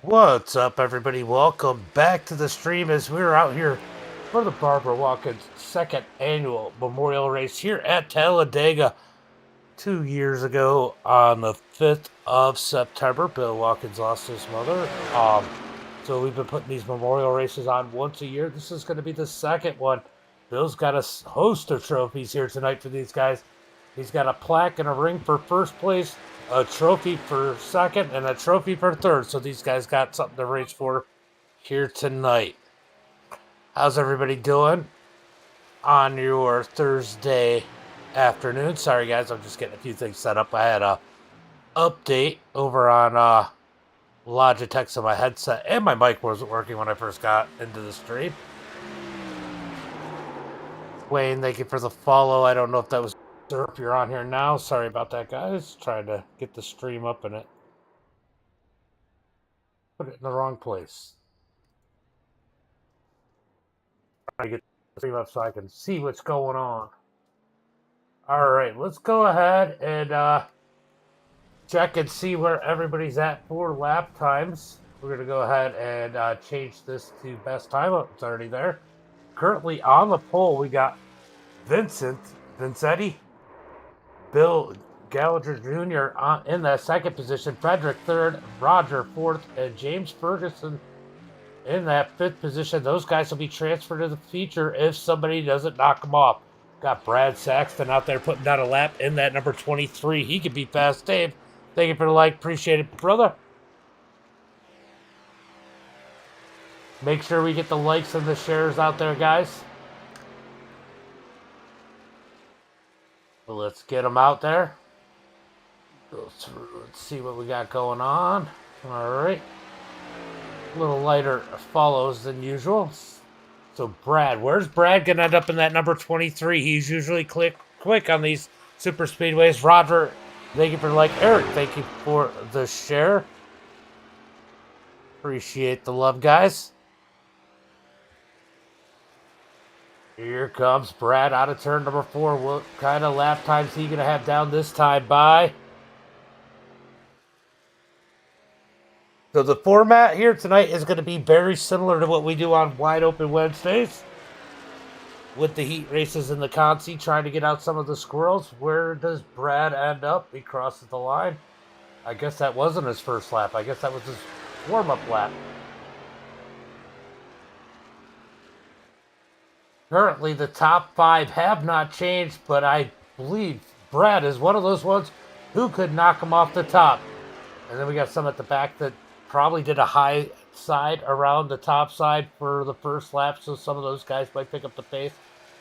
What's up, everybody? Welcome back to the stream as we're out here for the Barbara Watkins second annual memorial race here at Talladega 2 years ago on the 5th of September. Bill Watkins lost his mother. So we've been putting these memorial races on once a year. This is going to be the second one. Bill's got a host of trophies here tonight for these guys. He's got a plaque and a ring for first place, a trophy for second, and a trophy for third. So these guys got something to race for here tonight. How's everybody doing on your Thursday afternoon? Sorry, guys, I'm just getting a few things set up. I had a update over on Logitech, so my headset and my mic wasn't working when I first got into the stream. Wayne, thank you for the follow. I don't know if that was if you're on here now. Sorry about that, guys. Trying to get the stream up in it. Put it in the wrong place. Trying to get the stream up so I can see what's going on. All right, let's go ahead and check and see where everybody's at for lap times. We're going to go ahead and change this to best time. Oh, it's already there. Currently on the pole, we got Vincetti, Bill Gallagher Jr. In that second position, Frederick third, Roger fourth, and James Ferguson in that fifth position. Those guys will be transferred to the feature if somebody doesn't knock them off. Got Brad Saxton out there putting down a lap in that number 23. He could be fast. Dave, thank you for the like. Appreciate it, brother. Make sure we get the likes and the shares out there, guys. Well, let's get them out there. Go through. Let's see what we got going on. All right. A little lighter follows than usual. So Brad, where's Brad going to end up in that number 23? He's usually quick on these super speedways. Roger, thank you for the like. Eric, thank you for the share. Appreciate the love, guys. Here comes Brad out of turn number 4. What kind of lap times is he going to have down this time by? So the format here tonight is going to be very similar to what we do on Wide Open Wednesdays. With the heat races in the Consi, trying to get out some of the squirrels. Where does Brad end up? He crosses the line. I guess that wasn't his first lap. I guess that was his warm-up lap. Currently, the top 5 have not changed, but I believe Brad is one of those ones who could knock him off the top. And then we got some at the back that probably did a high side around the top side for the first lap, so some of those guys might pick up the pace.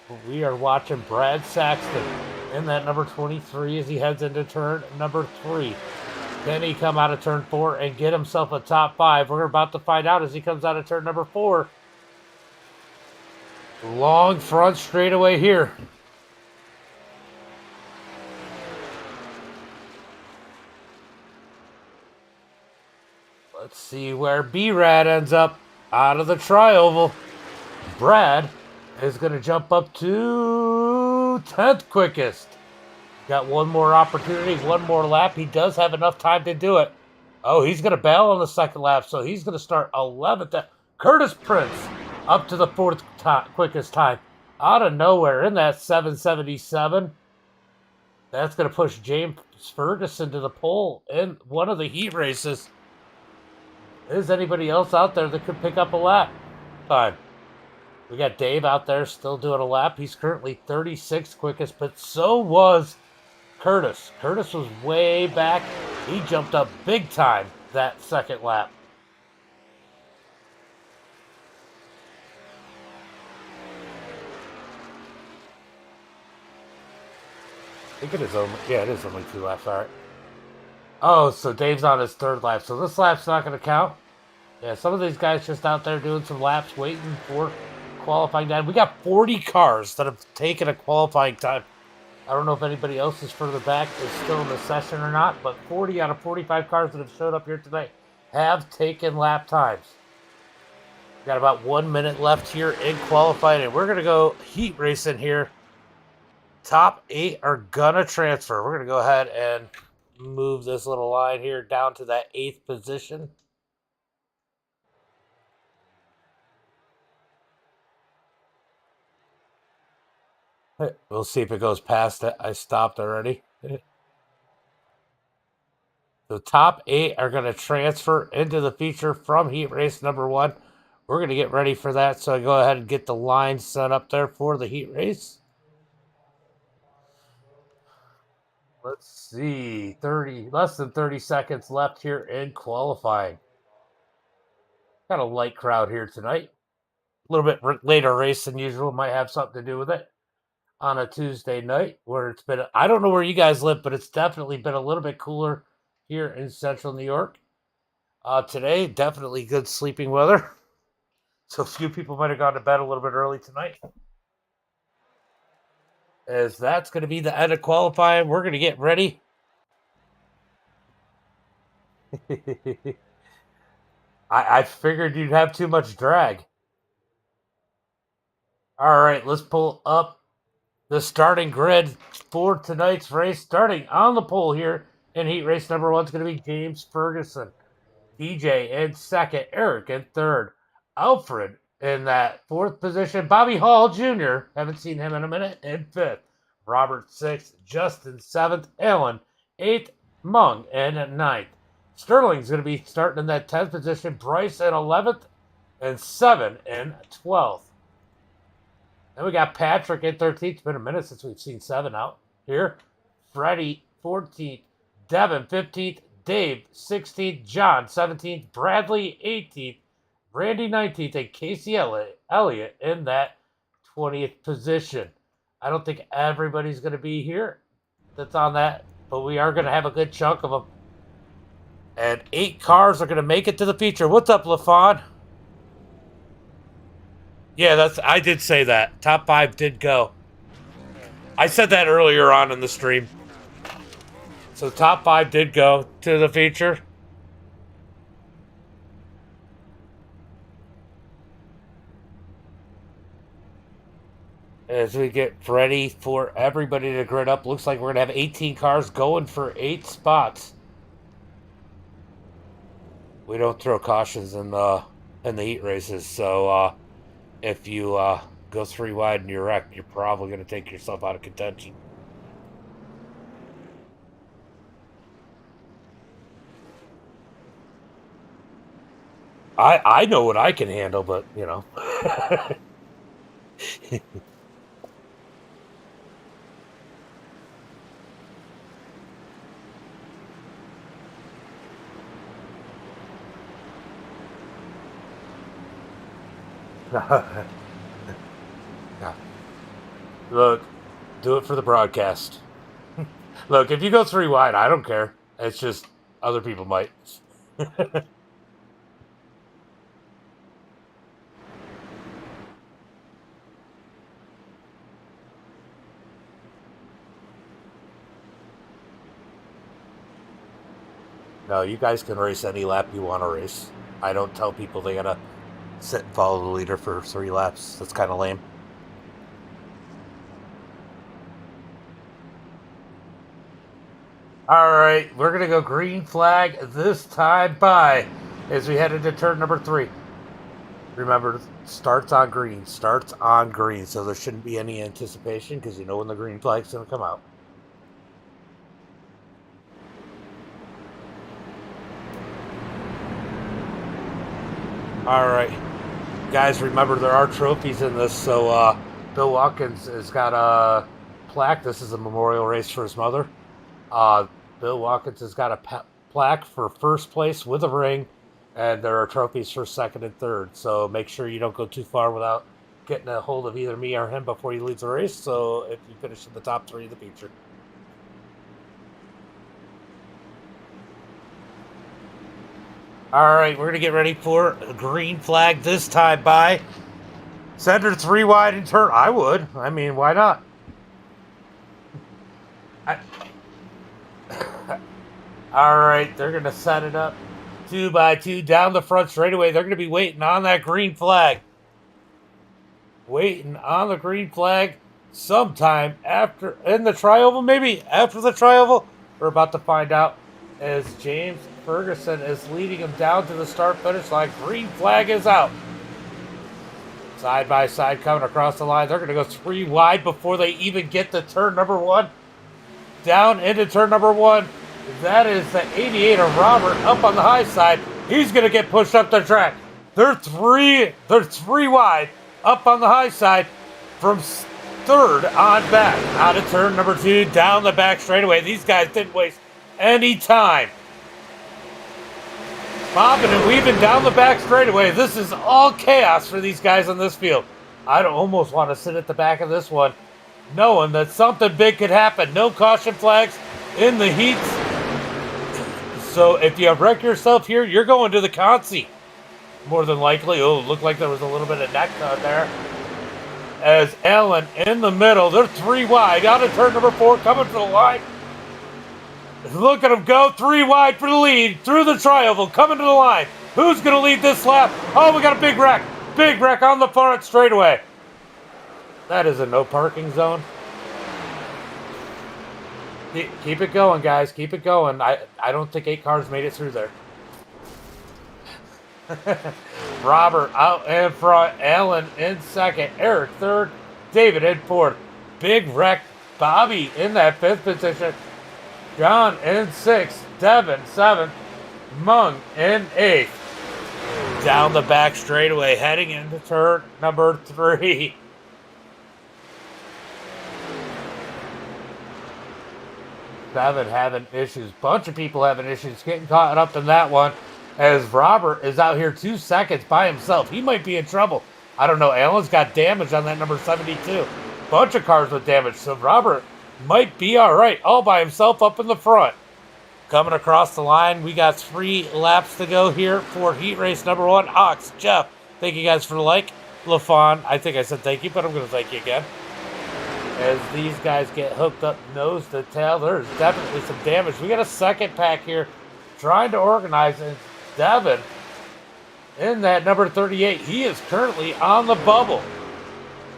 But we are watching Brad Saxton in that number 23 as he heads into turn number 3. Can he come out of turn 4 and get himself a top 5? We're about to find out as he comes out of turn number 4. Long front straightaway here. Let's see where B-Rad ends up out of the tri-oval. Brad is going to jump up to 10th quickest. Got one more opportunity, one more lap. He does have enough time to do it. Oh, he's going to bail on the second lap, so he's going to start 11th. Curtis Prince up to the 4th quickest time. Out of nowhere in that 777. That's going to push James Ferguson to the pole in one of the heat races. Is anybody else out there that could pick up a lap time? We got Dave out there still doing a lap. He's currently 36th quickest, but so was Curtis. Curtis was way back. He jumped up big time that second lap. I think it is only, yeah, it is only 2 laps, all right. Oh, so Dave's on his 3rd lap, so this lap's not going to count. Yeah, some of these guys just out there doing some laps, waiting for qualifying time. We got 40 cars that have taken a qualifying time. I don't know if anybody else is further back is still in the session or not, but 40 out of 45 cars that have showed up here tonight have taken lap times. We got about 1 minute left here in qualifying, and we're going to go heat racing here. Top 8 are going to transfer. We're going to go ahead and move this little line here down to that 8th position. We'll see if it goes past it. I stopped already. The top 8 are going to transfer into the feature from heat race number 1. We're going to get ready for that, so I go ahead and get the line set up there for the heat race. Let's see, less than 30 seconds left here in qualifying. Got a light crowd here tonight. A little bit later race than usual. Might have something to do with it on a Tuesday night where it's been, I don't know where you guys live, but it's definitely been a little bit cooler here in central New York. Today, definitely good sleeping weather. So a few people might have gone to bed a little bit early tonight. As that's going to be the end of qualifying, we're going to get ready. I figured you'd have too much drag. All right, let's pull up the starting grid for tonight's race. Starting on the pole here in heat race number 1 is going to be James Ferguson. DJ in second, Eric in third, Alfred in that 4th position, Bobby Hall Jr., haven't seen him in a minute, in 5th, Robert 6th, Justin 7th, Alan 8th, Mung in 9th. Sterling's going to be starting in that 10th position, Bryce in 11th, and 7 in 12th. Then we got Patrick in 13th. It's been a minute since we've seen 7 out here. Freddie 14th, Devin 15th, Dave 16th, John 17th, Bradley 18th, Randy 19th, and Casey Elliott in that 20th position. I don't think everybody's going to be here that's on that, but we are going to have a good chunk of them. And 8 cars are going to make it to the feature. What's up, LaFawn? Yeah, I did say that. Top 5 did go. I said that earlier on in the stream. So top 5 did go to the feature. As we get ready for everybody to grid up, looks like we're going to have 18 cars going for 8 spots. We don't throw cautions in the heat races, so if you go 3 wide and you're wrecked, you're probably going to take yourself out of contention. I know what I can handle, but, you know. Yeah. Look, do it for the broadcast. Look, if you go 3 wide, I don't care. It's just other people might. No, you guys can race any lap you want to race. I don't tell people they gotta sit and follow the leader for 3 laps. That's kind of lame. All right, we're gonna go green flag this time by as we head into turn number 3. Remember, starts on green. Starts on green, so there shouldn't be any anticipation because you know when the green flag's gonna come out. All right, guys, remember there are trophies in this. So Bill Watkins has got a plaque. This is a memorial race for his mother. Bill Watkins has got a plaque for first place with a ring, and there are trophies for second and third. So make sure you don't go too far without getting a hold of either me or him before you leave the race. So if you finish in the top 3 of the feature. All right, we're going to get ready for a green flag this time by center 3 wide and turn. I would. I mean, why not? All right, they're going to set it up 2 by 2 down the front straightaway. They're going to be waiting on that green flag. Waiting on the green flag sometime after, in the tri-oval, maybe after the tri-oval. We're about to find out as James Ferguson is leading him down to the start-finish line. Green flag is out. Side by side coming across the line. They're going to go 3 wide before they even get to turn number 1. Down into turn number 1. That is the 88 of Robert up on the high side. He's going to get pushed up the track. They're three wide up on the high side from 3rd on back. Out of turn number 2, down the back straightaway. These guys didn't waste any time. Bobbing and weaving down the back straightaway. This is all chaos for these guys on this field. I'd almost want to sit at the back of this one, knowing that something big could happen. No caution flags in the heats. So if you wreck yourself here, you're going to the consi. More than likely. Oh, looked like there was a little bit of neck on there. As Allen in the middle. They're 3 wide. Out of turn number 4, coming for the line. Look at them go. 3 wide for the lead. Through the tri-oval. Coming to the line. Who's going to lead this lap? Oh, we got a big wreck. Big wreck on the front straightaway. That is a no parking zone. Keep it going, guys. Keep it going. I don't think 8 cars made it through there. Robert out in front. Allen in 2nd. Eric 3rd. David in 4th. Big wreck. Bobby in that 5th position. John in 6th. Devin 7th. Mung in 8th. Down the back straightaway, heading into turn number 3. Devin having issues. Bunch of people having issues getting caught up in that one. As Robert is out here 2 seconds by himself. He might be in trouble. I don't know. Allen's got damage on that number 72. Bunch of cars with damage. So Robert might be all right. All by himself up in the front. Coming across the line. We got 3 laps to go here for heat race number 1. Ox, Jeff, thank you guys for the like. LaFon, I think I said thank you, but I'm going to thank you again. As these guys get hooked up nose to tail, there's definitely some damage. We got a second pack here trying to organize it. Devin in that number 38. He is currently on the bubble.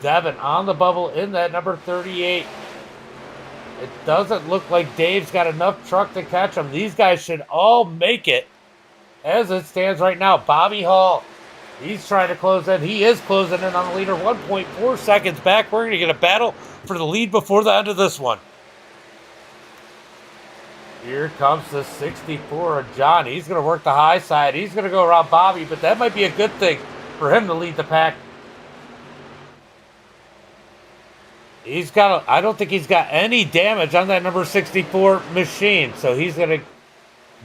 Devin on the bubble in that number 38. It doesn't look like Dave's got enough truck to catch him. These guys should all make it as it stands right now. Bobby Hall, he's trying to close in. He is closing in on the leader. 1.4 seconds back. We're going to get a battle for the lead before the end of this one. Here comes the 64 of John. He's going to work the high side. He's going to go around Bobby, but that might be a good thing for him to lead the pack. I don't think he's got any damage on that number 64 machine. So he's going to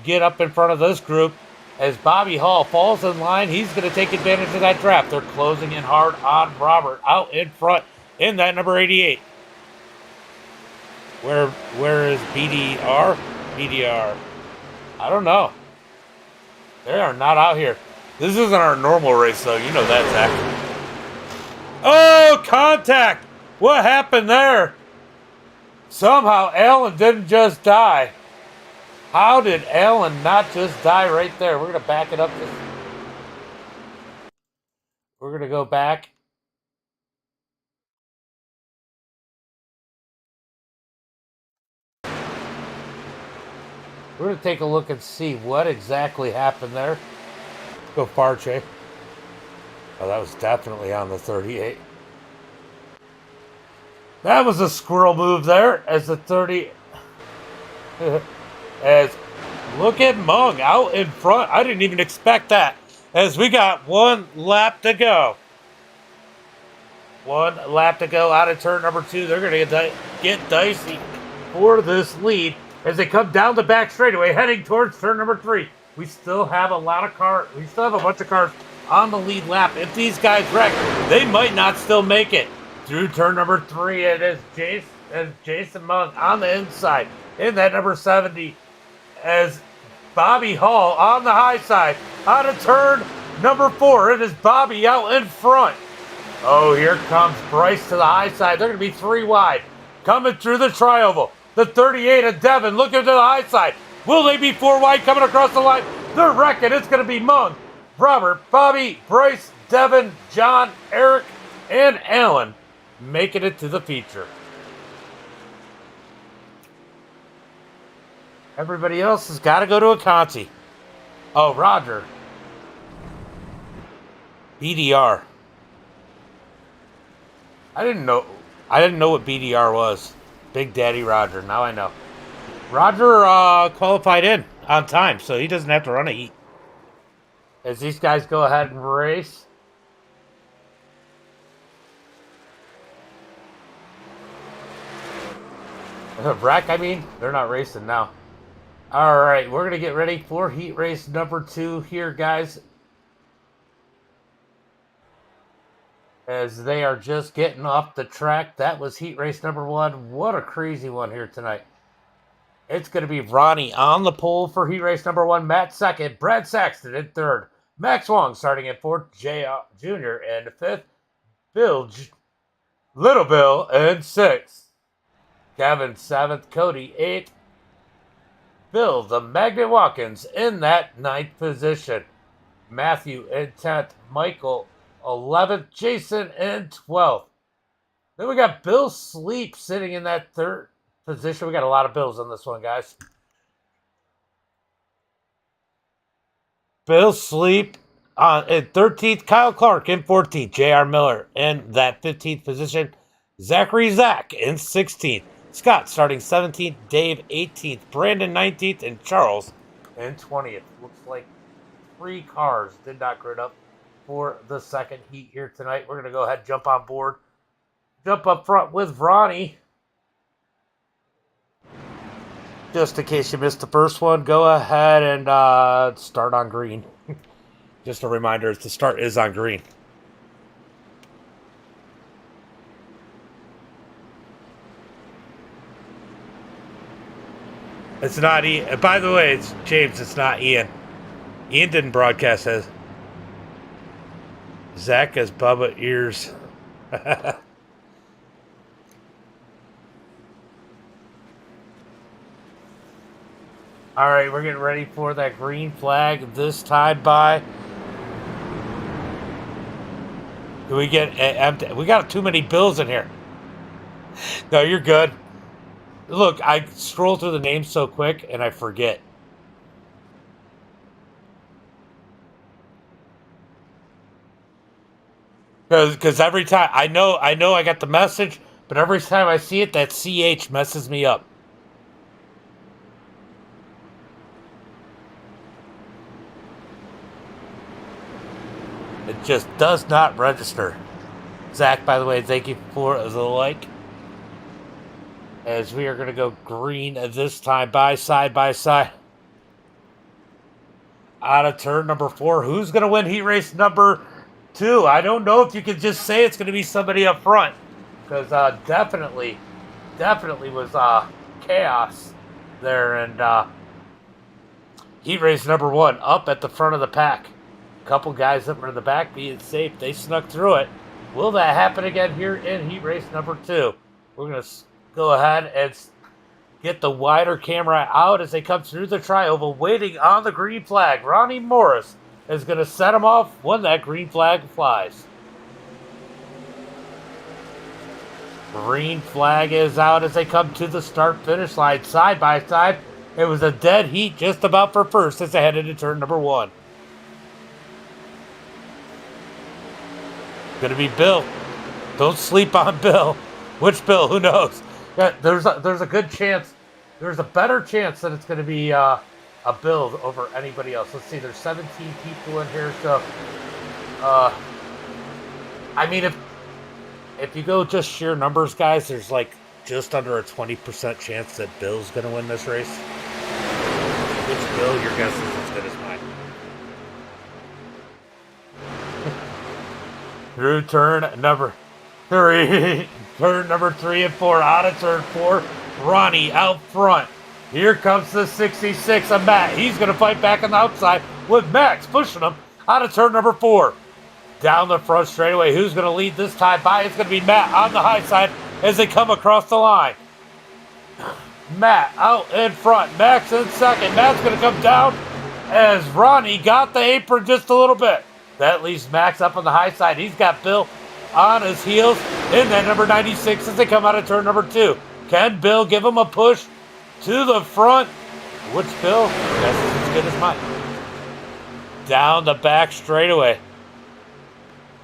get up in front of this group. As Bobby Hall falls in line, he's going to take advantage of that draft. They're closing in hard on Robert out in front in that number 88. Where is BDR? BDR. I don't know. They are not out here. This isn't our normal race, though. You know that, Zach. Oh, contact! What happened there? Somehow Allen didn't just die. How did Allen not just die right there? We're going to back it up. We're going to go back. We're going to take a look and see what exactly happened there. Go Farche. Oh, that was definitely on the 38. That was a squirrel move there as the 30. As look at Mung out in front. I didn't even expect that. As we got 1 lap to go. 1 lap to go out of turn number 2. They're going to get dicey for this lead as they come down the back straightaway heading towards turn number 3. We still have a lot of cars. We still have a bunch of cars on the lead lap. If these guys wreck, they might not still make it. Through turn number 3, it is Jason Mung on the inside in that number 70 as Bobby Hall on the high side. Out of turn number 4, it is Bobby out in front. Oh, here comes Bryce to the high side. They're going to be 3 wide. Coming through the tri-oval. The 38 of Devin looking to the high side. Will they be 4 wide coming across the line? They're wrecking. It's going to be Mung, Robert, Bobby, Bryce, Devin, John, Eric, and Allen making it to the feature. Everybody else has got to go to a Conti. Oh, Roger. BDR. I didn't know what BDR was. Big Daddy Roger. Now I know. Roger qualified in on time, so he doesn't have to run a heat. As these guys go ahead and race. Wreck, I mean, they're not racing now. All right, we're going to get ready for heat race number 2 here, guys. As they are just getting off the track. That was heat race number 1. What a crazy one here tonight. It's going to be Ronnie on the pole for heat race number 1. Matt second. Brad Saxton in third. Max Wong starting at 4th. Jay Jr. in 5th. Little Bill in 6th. Kevin 7th. Cody 8th. Bill the Magnet Watkins in that 9th position. Matthew in 10th. Michael 11th. Jason in 12th. Then we got Bill Sleep sitting in that 3rd position. We got a lot of Bills on this one, guys. Bill Sleep in 13th. Kyle Clark in 14th. J.R. Miller in that 15th position. Zachary Zach in 16th. Scott starting 17th. Dave 18th. Brandon 19th. And Charles in 20th. Looks like 3 cars did not grid up for the second heat here tonight. We're going to go ahead and jump on board. Jump up front with Ronnie. Just in case you missed the first one, go ahead and start on green. Just a reminder, the start is on green. It's not Ian. By the way, it's James. It's not Ian. Ian didn't broadcast as Zach has Bubba ears. All right, we're getting ready for that green flag this time by. Do we get empty? We got too many Bills in here. No, you're good. Look, I scroll through the names so quick and I forget. Because every time I know I got the message, but every time I see it, that CH messes me up. It just does not register. Zach, by the way, thank you for the like. As we are going to go green this time by side. Out of turn number 4. Who's going to win heat race number 2? I don't know if you can just say it's going to be somebody up front. Because definitely was chaos there. And heat race number 1 up at the front of the pack. Couple guys that were in the back being safe. They snuck through it. Will that happen again here in heat race number 2? We're going to go ahead and get the wider camera out as they come through the tri-oval, waiting on the green flag. Ronnie Morris is going to set them off when that green flag flies. Green flag is out as they come to the start-finish line side by side. It was a dead heat just about for first as they headed to turn number 1. Going to be Bill. Don't sleep on Bill. Which Bill? Who knows? Yeah, there's a good chance. There's a better chance that it's going to be a Bill over anybody else. Let's see. There's 17 people in here, so I mean, if you go just sheer numbers, guys, there's like just under a 20% chance that Bill's going to win this race. Which Bill? Your guess is as good as mine. Through turn number 3. Turn number 3 and 4. Out of turn 4. Ronnie out front. Here comes the 66 of Matt. He's going to fight back on the outside with Max pushing him out of turn number 4. Down the front straightaway. Who's going to lead this time by? It's going to be Matt on the high side as they come across the line. Matt out in front. Max in second. Matt's going to come down as Ronnie got the apron just a little bit. That leaves Max up on the high side. He's got Bill on his heels in that number 96 as they come out of turn number 2. Can Bill give him a push to the front? Which Bill? Guess is as good as mine. Down the back straightaway.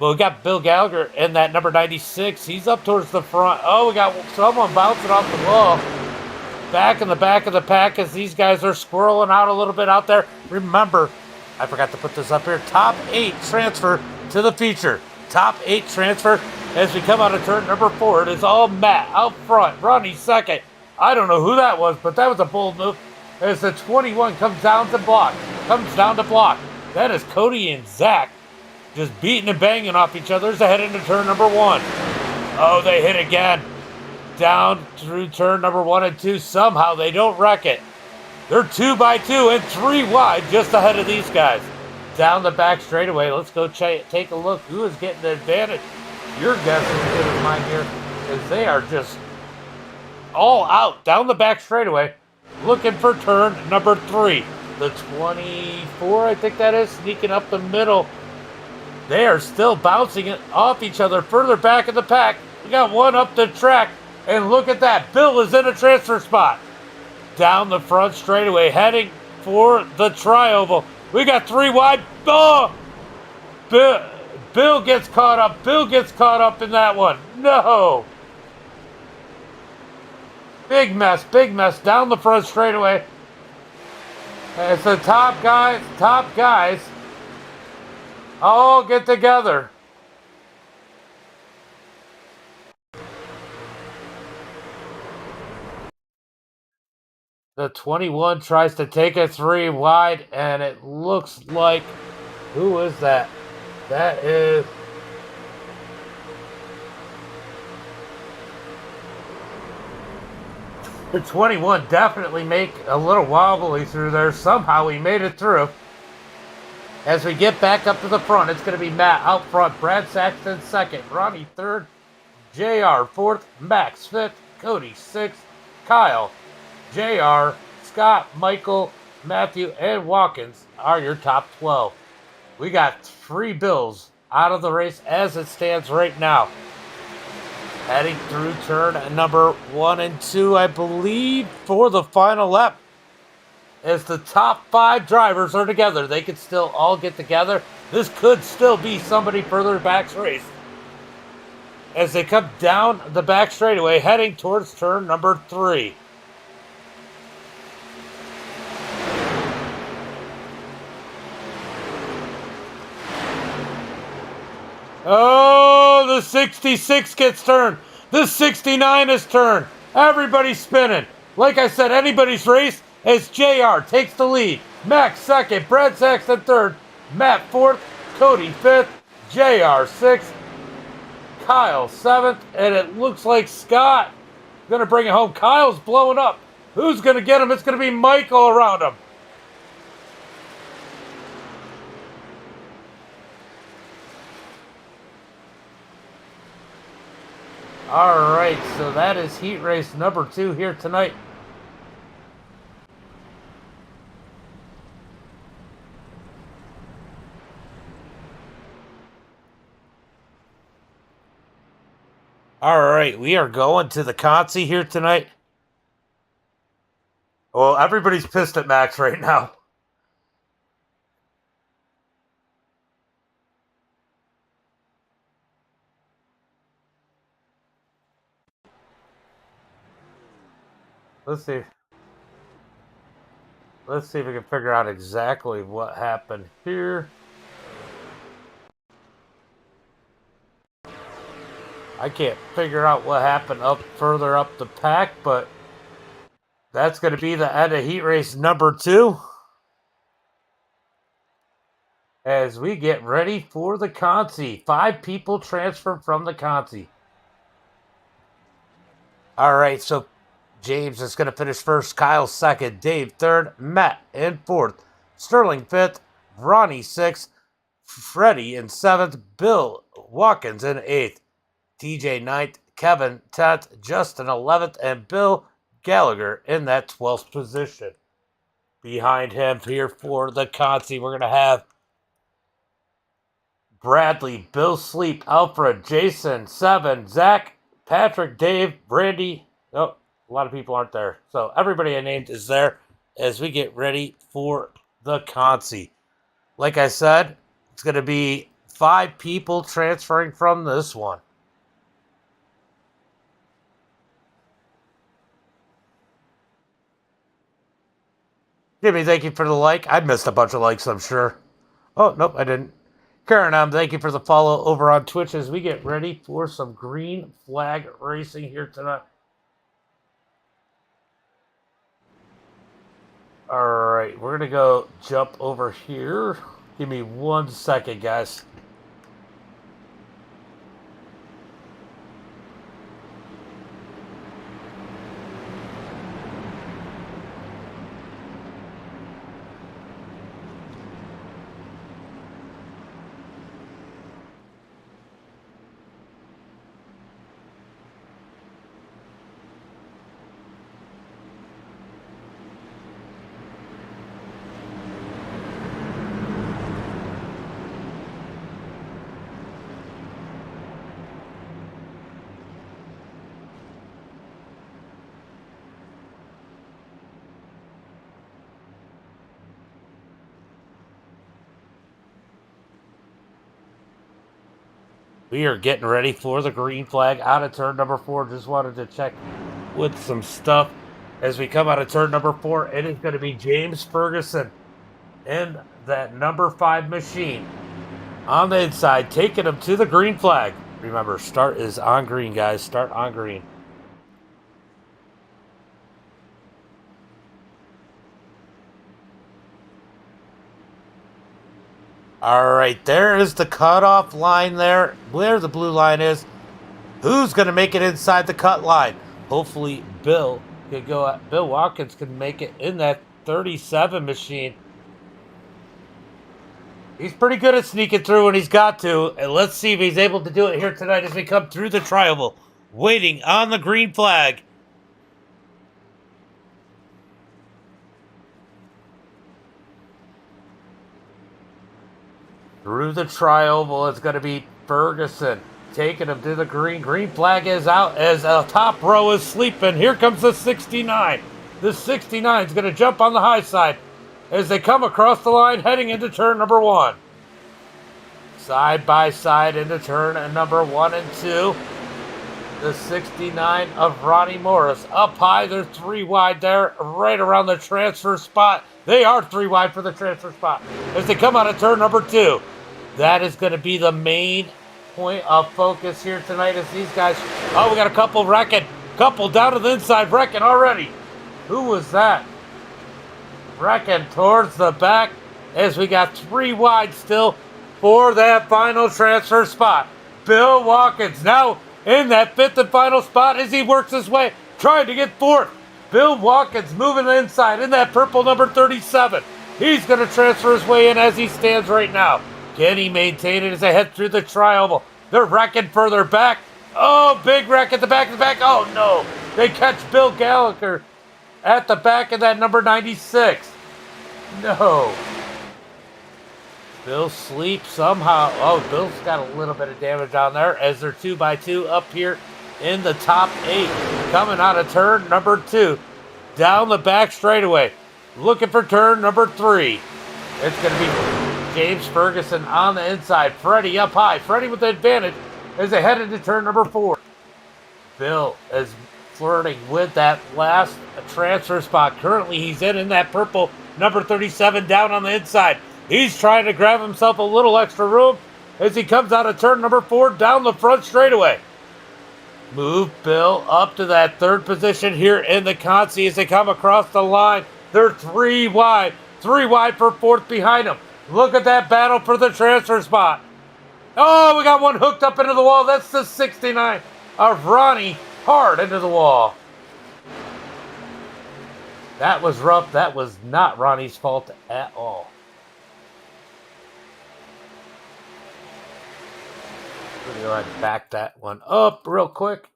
Well, we got Bill Gallagher in that number 96. He's up towards the front. Oh, we got someone bouncing off the wall. Back in the back of the pack as these guys are squirreling out a little bit out there. Remember, I forgot to put this up here. Top 8 transfer to the feature. Top 8 transfer as we come out of turn number 4. It is all Matt out front. Ronnie second. I don't know who that was, but that was a bold move. As the 21 comes down to block. That is Cody and Zach just beating and banging off each other as they head into turn number 1. Oh, they hit again. Down through turn number 1 and 2. Somehow they don't wreck it. They're 2 by 2 and 3 wide just ahead of these guys. Down the back straightaway. Let's go take a look. Who is getting the advantage? Your guess is as good as mine here, as they are just all out down the back straightaway, looking for turn number 3. The 24, I think that is, sneaking up the middle. They are still bouncing it off each other further back in the pack. We got one up the track, and look at that. Bill is in a transfer spot. Down the front straightaway, heading for the tri-oval. We got 3 wide. Oh! Bill gets caught up. Bill gets caught up in that one. No! Big mess down the front straightaway. As the top guys all get together. The 21 tries to take a 3 wide, and it looks like, who is that? That is the 21. Definitely make a little wobbly through there. Somehow he made it through. As we get back up to the front, it's going to be Matt out front, Brad Saxton second, Ronnie third, JR fourth, Max fifth, Cody sixth, Kyle, JR, Scott, Michael, Matthew, and Watkins are your top 12. We got 3 Bills out of the race as it stands right now. Heading through turn number 1 and 2, I believe, for the final lap. As the top 5 drivers are together, they could still all get together. This could still be somebody further back's race. As they come down the back straightaway, heading towards turn number 3. Oh, the 66 gets turned. The 69 is turned. Everybody's spinning. Like I said, anybody's race as JR takes the lead. Max second, Brad Saxton third, Matt fourth, Cody fifth, JR sixth, Kyle seventh, and it looks like Scott going to bring it home. Kyle's blowing up. Who's going to get him? It's going to be Michael around him. All right, so that is heat race number 2 here tonight. All right, we are going to the Consi here tonight. Well, everybody's pissed at Max right now. Let's see. Let's see if we can figure out exactly what happened here. I can't figure out what happened further up the pack, but that's going to be the end of heat race number 2. As we get ready for the Consi. 5 people transferred from the Consi. All right, so James is going to finish first, Kyle second, Dave third, Matt in fourth, Sterling fifth, Ronnie sixth, Freddie in seventh, Bill Watkins in eighth, TJ ninth, Kevin 10th, Justin 11th, and Bill Gallagher in that 12th position. Behind him here for the Consi, we're going to have Bradley, Bill Sleep, Alfred, Jason, 7, Zach, Patrick, Dave, Brandy. Oh, a lot of people aren't there. So everybody I named is there as we get ready for the Consi. Like I said, it's going to be 5 people transferring from this one. Jimmy, thank you for the like. I missed a bunch of likes, I'm sure. Oh, nope, I didn't. Karen, thank you for the follow over on Twitch as we get ready for some green flag racing here tonight. All right, we're going to go jump over here. Give me 1 second, guys. We are getting ready for the green flag out of turn number 4. Just wanted to check with some stuff as we come out of turn number 4. It is going to be James Ferguson in that number 5 machine on the inside, taking him to the green flag. Remember, start is on green, guys. Start on green. All right, there is the cutoff line there, where the blue line is. Who's going to make it inside the cut line? Hopefully, Bill Watkins can make it in that 37 machine. He's pretty good at sneaking through when he's got to. And let's see if he's able to do it here tonight as we come through the tri-oval. Waiting on the green flag. Through the tri-oval, it's going to be Ferguson taking him to the green. Green flag is out as a top row is sleeping. Here comes the 69. The 69 is going to jump on the high side as they come across the line heading into turn number 1. Side by side into turn number 1 and 2. The 69 of Ronnie Morris up high. They're 3 wide there, right around the transfer spot. They are 3 wide for the transfer spot as they come out of turn number 2. That is going to be the main point of focus here tonight as these guys... Oh, we got a couple wrecking. Couple down to the inside wrecking already. Who was that? Wrecking towards the back as we got 3 wide still for that final transfer spot. Bill Watkins now in that 5th and final spot as he works his way, trying to get 4th. Bill Watkins moving inside in that purple number 37. He's going to transfer his way in as he stands right now. Can he maintain it as they head through the tri-oval? They're wrecking further back. Oh, big wreck at the back of the back. Oh, no. They catch Bill Gallagher at the back of that number 96. No. Bill sleeps somehow. Oh, Bill's got a little bit of damage on there as they're 2x2 up here in the top 8. Coming out of turn number 2. Down the back straightaway. Looking for turn number 3. It's going to be James Ferguson on the inside. Freddie up high. Freddie with the advantage as they head into turn number 4. Bill is flirting with that last transfer spot. Currently, he's in that purple number 37 down on the inside. He's trying to grab himself a little extra room as he comes out of turn number 4 down the front straightaway. Move Bill up to that 3rd position here in the Consi as they come across the line. They're 3 wide. 3 wide for 4th behind him. Look at that battle for the transfer spot. Oh, we got one hooked up into the wall. That's the 69 of Ronnie hard into the wall. That was rough. That was not Ronnie's fault at all. We're going to go ahead and back that one up real quick.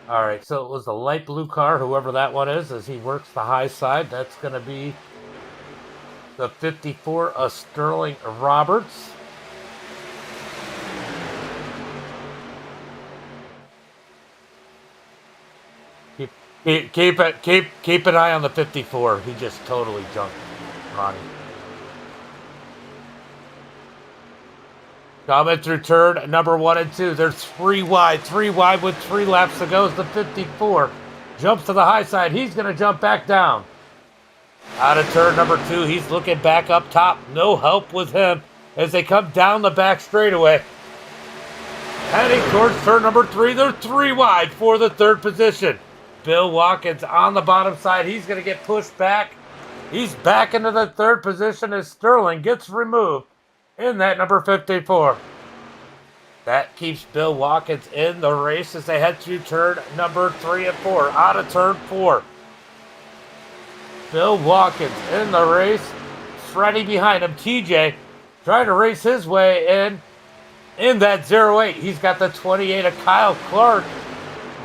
All right, so it was the light blue car, whoever that one is, as he works the high side. That's going to be the 54 of Sterling Roberts. Keep an eye on the 54. He just totally junked Ronnie. Coming through turn number 1 and 2. They're 3 wide. 3 wide with 3 laps to go. It's the 54. Jumps to the high side. He's going to jump back down. Out of turn number 2. He's looking back up top. No help with him as they come down the back straightaway. Heading towards turn number 3. They're 3 wide for the 3rd position. Bill Watkins on the bottom side. He's going to get pushed back. He's back into the 3rd position as Sterling gets removed in that number 54. That keeps Bill Watkins in the race as they head through turn number 3 and 4. Out of turn 4. Bill Watkins in the race. Freddie behind him. TJ trying to race his way in that 08. He's got the 28 of Kyle Clark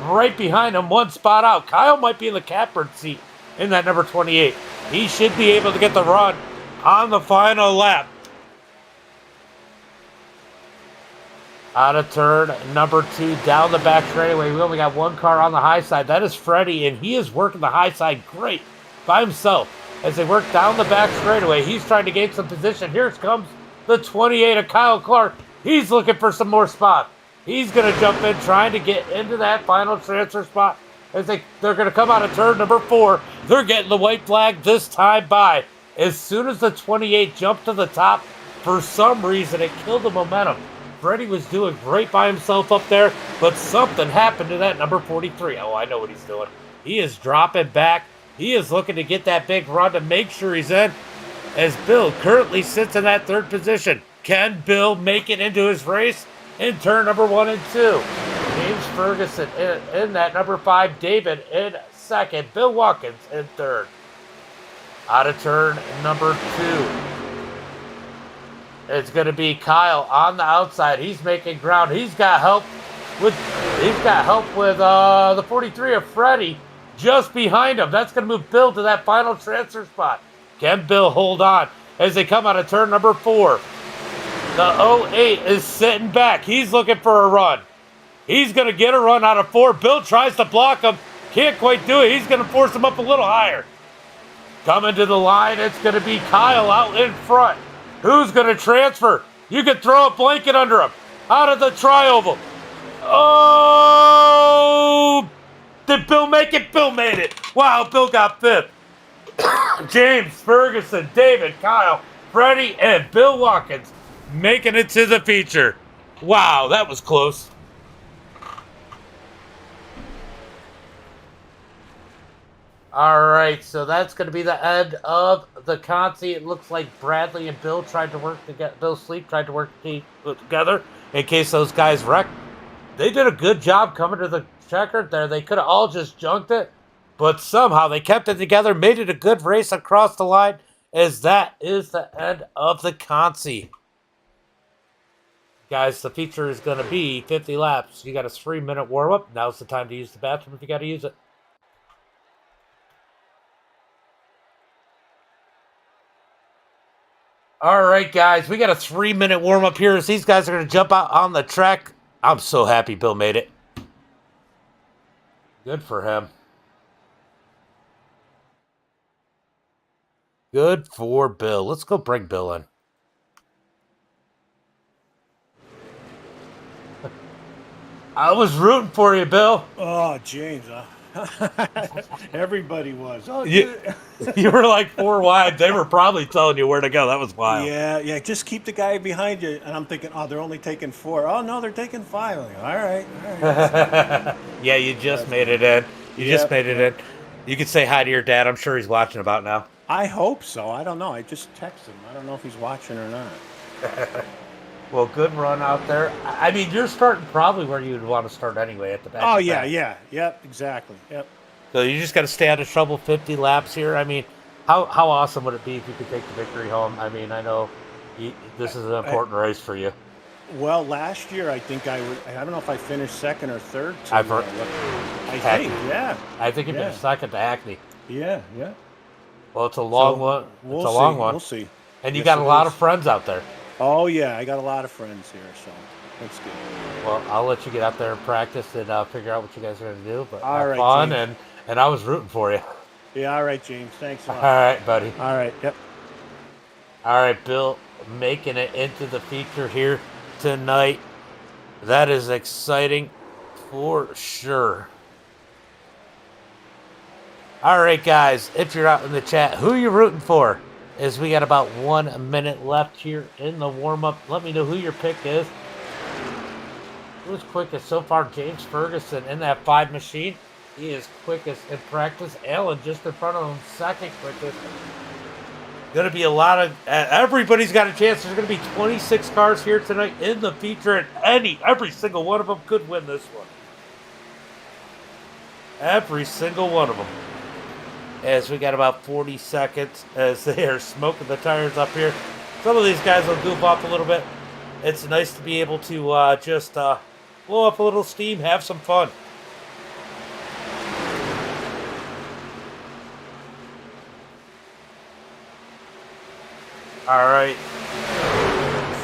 right behind him, 1 spot out. Kyle might be in the catbird seat in that number 28. He should be able to get the run on the final lap. Out of turn number 2, down the back straightaway. We only got 1 car on the high side. That is Freddie, and he is working the high side great by himself. As they work down the back straightaway, he's trying to gain some position. Here comes the 28 of Kyle Clark. He's looking for some more spots. He's going to jump in, trying to get into that final transfer spot. As they're going to come out of turn number 4. They're getting the white flag this time by. As soon as the 28 jumped to the top, for some reason, it killed the momentum. Freddie was doing great by himself up there, but something happened to that number 43. Oh, I know what he's doing. He is dropping back. He is looking to get that big run to make sure he's in, as Bill currently sits in that 3rd position. Can Bill make it into his race in turn number 1 and 2? James Ferguson in that number 5. David in 2nd. Bill Watkins in 3rd. Out of turn number 2. It's going to be Kyle on the outside. He's making ground. He's got help with the 43 of Freddie just behind him. That's going to move Bill to that final transfer spot. Can Bill hold on as they come out of turn number 4? The 08 is sitting back. He's looking for a run. He's going to get a run out of 4. Bill tries to block him. Can't quite do it. He's going to force him up a little higher. Coming to the line, it's going to be Kyle out in front. Who's going to transfer? You could throw a blanket under him. Out of the tri-oval. Oh! Did Bill make it? Bill made it. Wow, Bill got 5th. James, Ferguson, David, Kyle, Freddie, and Bill Watkins making it to the feature. Wow, that was close. All right, so that's going to be the end of the Conti. It looks like Bradley and Bill tried to work together. Bill Sleep tried to work together in case those guys wrecked. They did a good job coming to the checker there. They could have all just junked it, but somehow they kept it together, made it a good race across the line, as that is the end of the Conti. Guys, the feature is going to be 50 laps. You got a 3-minute warm-up. Now's the time to use the bathroom if you got to use it. All right, guys, we got a 3-minute warm-up here as these guys are going to jump out on the track. I'm so happy Bill made it. Good for him. Good for Bill. Let's go bring Bill in. I was rooting for you, Bill. Oh, James. Everybody was. Oh, you were like 4 wide. They were probably telling you where to go. That was wild. Yeah. Just keep the guy behind you. And I'm thinking, oh, they're only taking 4. Oh, no, they're taking 5. Like, all right. Yeah, you just made it in. You just made it in. You could say hi to your dad. I'm sure he's watching about now. I hope so. I don't know. I just texted him. I don't know if he's watching or not. Well, good run out there. I mean, you're starting probably where you'd want to start anyway, at the back. Oh, yeah. Yep, exactly. Yep. So you just got to stay out of trouble 50 laps here. I mean, how awesome would it be if you could take the victory home? I mean, I know this is an important race for you. Well, last year I think I don't know if I finished 2nd or 3rd. I think you finished 2nd to Hackney. Yeah. Well, it's a long one. It's a long one. We'll see. And you got a lot of friends out there. Oh, yeah. I got a lot of friends here, so that's good. Well, I'll let you get out there and practice and figure out what you guys are going to do. But all have right, fun James. And I was rooting for you. Yeah, all right, James. Thanks a All lot. right, buddy. All right, yep. All right, Bill, making it into the feature here tonight. That is exciting for sure. All right, guys, if you're out in the chat, who are you rooting for? As we got about 1 minute left here in the warm-up. Let me know who your pick is. Who's quickest so far? James Ferguson in that 5 machine. He is quickest in practice. Allen just in front of him, second quickest. Going to be a lot of... everybody's got a chance. There's going to be 26 cars here tonight in the feature, and every single one of them could win this one. Every single one of them. As we got about 40 seconds as they are smoking the tires up here. Some of these guys will goof off a little bit. It's nice to be able to just blow up a little steam, have some fun. All right.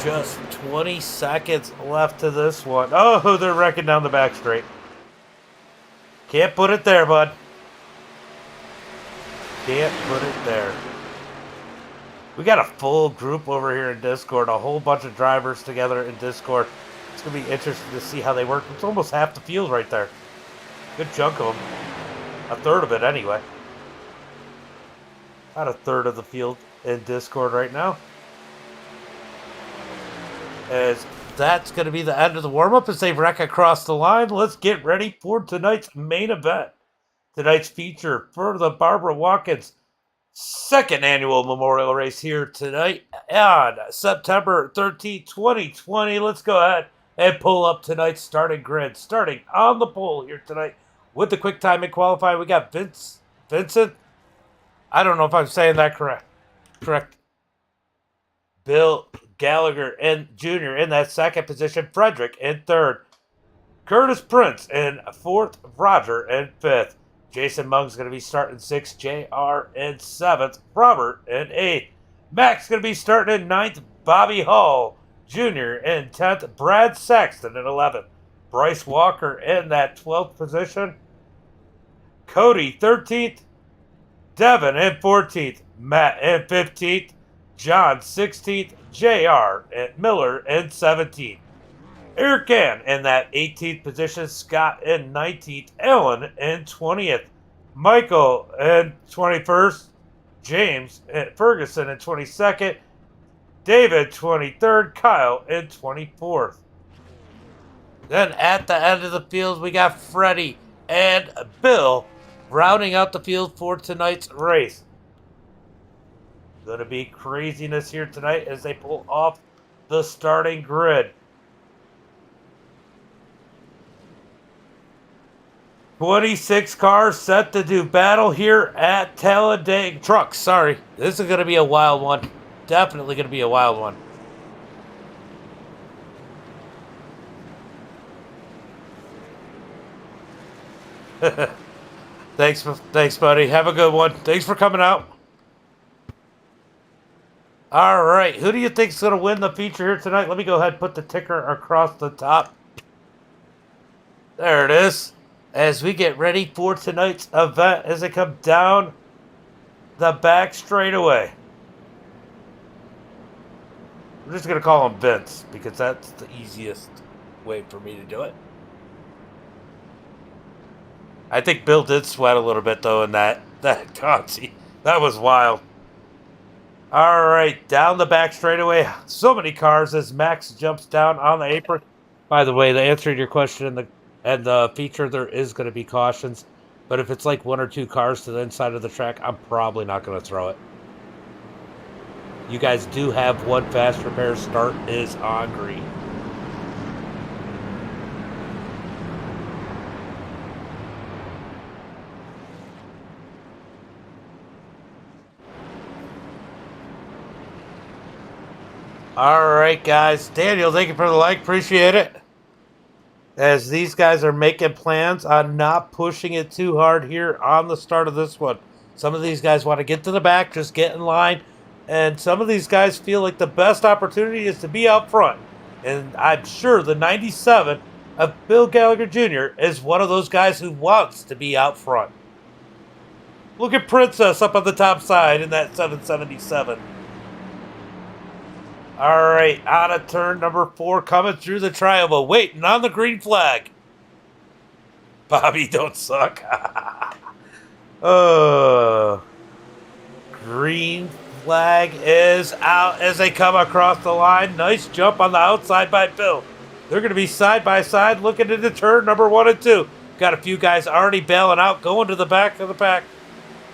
Just 20 seconds left to this one. Oh, they're wrecking down the back straight. Can't put it there, bud. Can't put it there. We got a full group over here in Discord, a whole bunch of drivers together in Discord. It's going to be interesting to see how they work. It's almost half the field right there. Good chunk of them. A third of it, anyway. About a third of the field in Discord right now. As that's going to be the end of the warm-up as they wreck across the line. Let's get ready for tonight's main event. Tonight's feature for the Barbara Watkins second annual memorial race here tonight on September 13, 2020. Let's go ahead and pull up tonight's starting grid. Starting on the pole here tonight with the quick time and qualifying, we got Vincent. I don't know if I'm saying that correct. Bill Gallagher Jr. in that second position. Frederick in third. Curtis Prince in fourth. Roger in fifth. Jason Mung's going to be starting 6th, JR in 7th, Robert in 8th. Mac's going to be starting in 9th, Bobby Hall Jr. in 10th, Brad Saxton in 11th, Bryce Walker in that 12th position, Cody 13th, Devin in 14th, Matt in 15th, John 16th, JR and Miller in 17th. Eric Gann in that 18th position, Scott in 19th, Ellen in 20th, Michael in 21st, James Ferguson in 22nd, David 23rd, Kyle in 24th. Then at the end of the field, we got Freddie and Bill rounding out the field for tonight's race. Going to be craziness here tonight as they pull off the starting grid. 26 cars set to do battle here at Talladega. Trucks, sorry. This is going to be a wild one. Definitely going to be a wild one. Thanks, buddy. Have a good one. Thanks for coming out. All right. Who do you think is going to win the feature here tonight? Let me go ahead and put the ticker across the top. There it is. As we get ready for tonight's event as they come down the back straightaway. I'm just going to call him Vince because that's the easiest way for me to do it. I think Bill did sweat a little bit, though, in that Tonsi. That was wild. All right, down the back straightaway. So many cars as Max jumps down on the apron. By the way, the answer to your question and the feature, there is going to be cautions. But if it's like 1 or 2 cars to the inside of the track, I'm probably not going to throw it. You guys do have one fast repair. Start is on green. All right, guys. Daniel, thank you for the like. Appreciate it. As these guys are making plans on not pushing it too hard here on the start of this one. Some of these guys want to get to the back, just get in line. And some of these guys feel like the best opportunity is to be out front. And I'm sure the 97 of Bill Gallagher Jr. is one of those guys who wants to be out front. Look at Princess up on the top side in that 777. All right, out of turn number 4, coming through the tri-oval, waiting on the green flag. Bobby, don't suck. Green flag is out as they come across the line. Nice jump on the outside by Bill. They're going to be side by side looking into turn number 1 and 2. Got a few guys already bailing out, going to the back of the pack.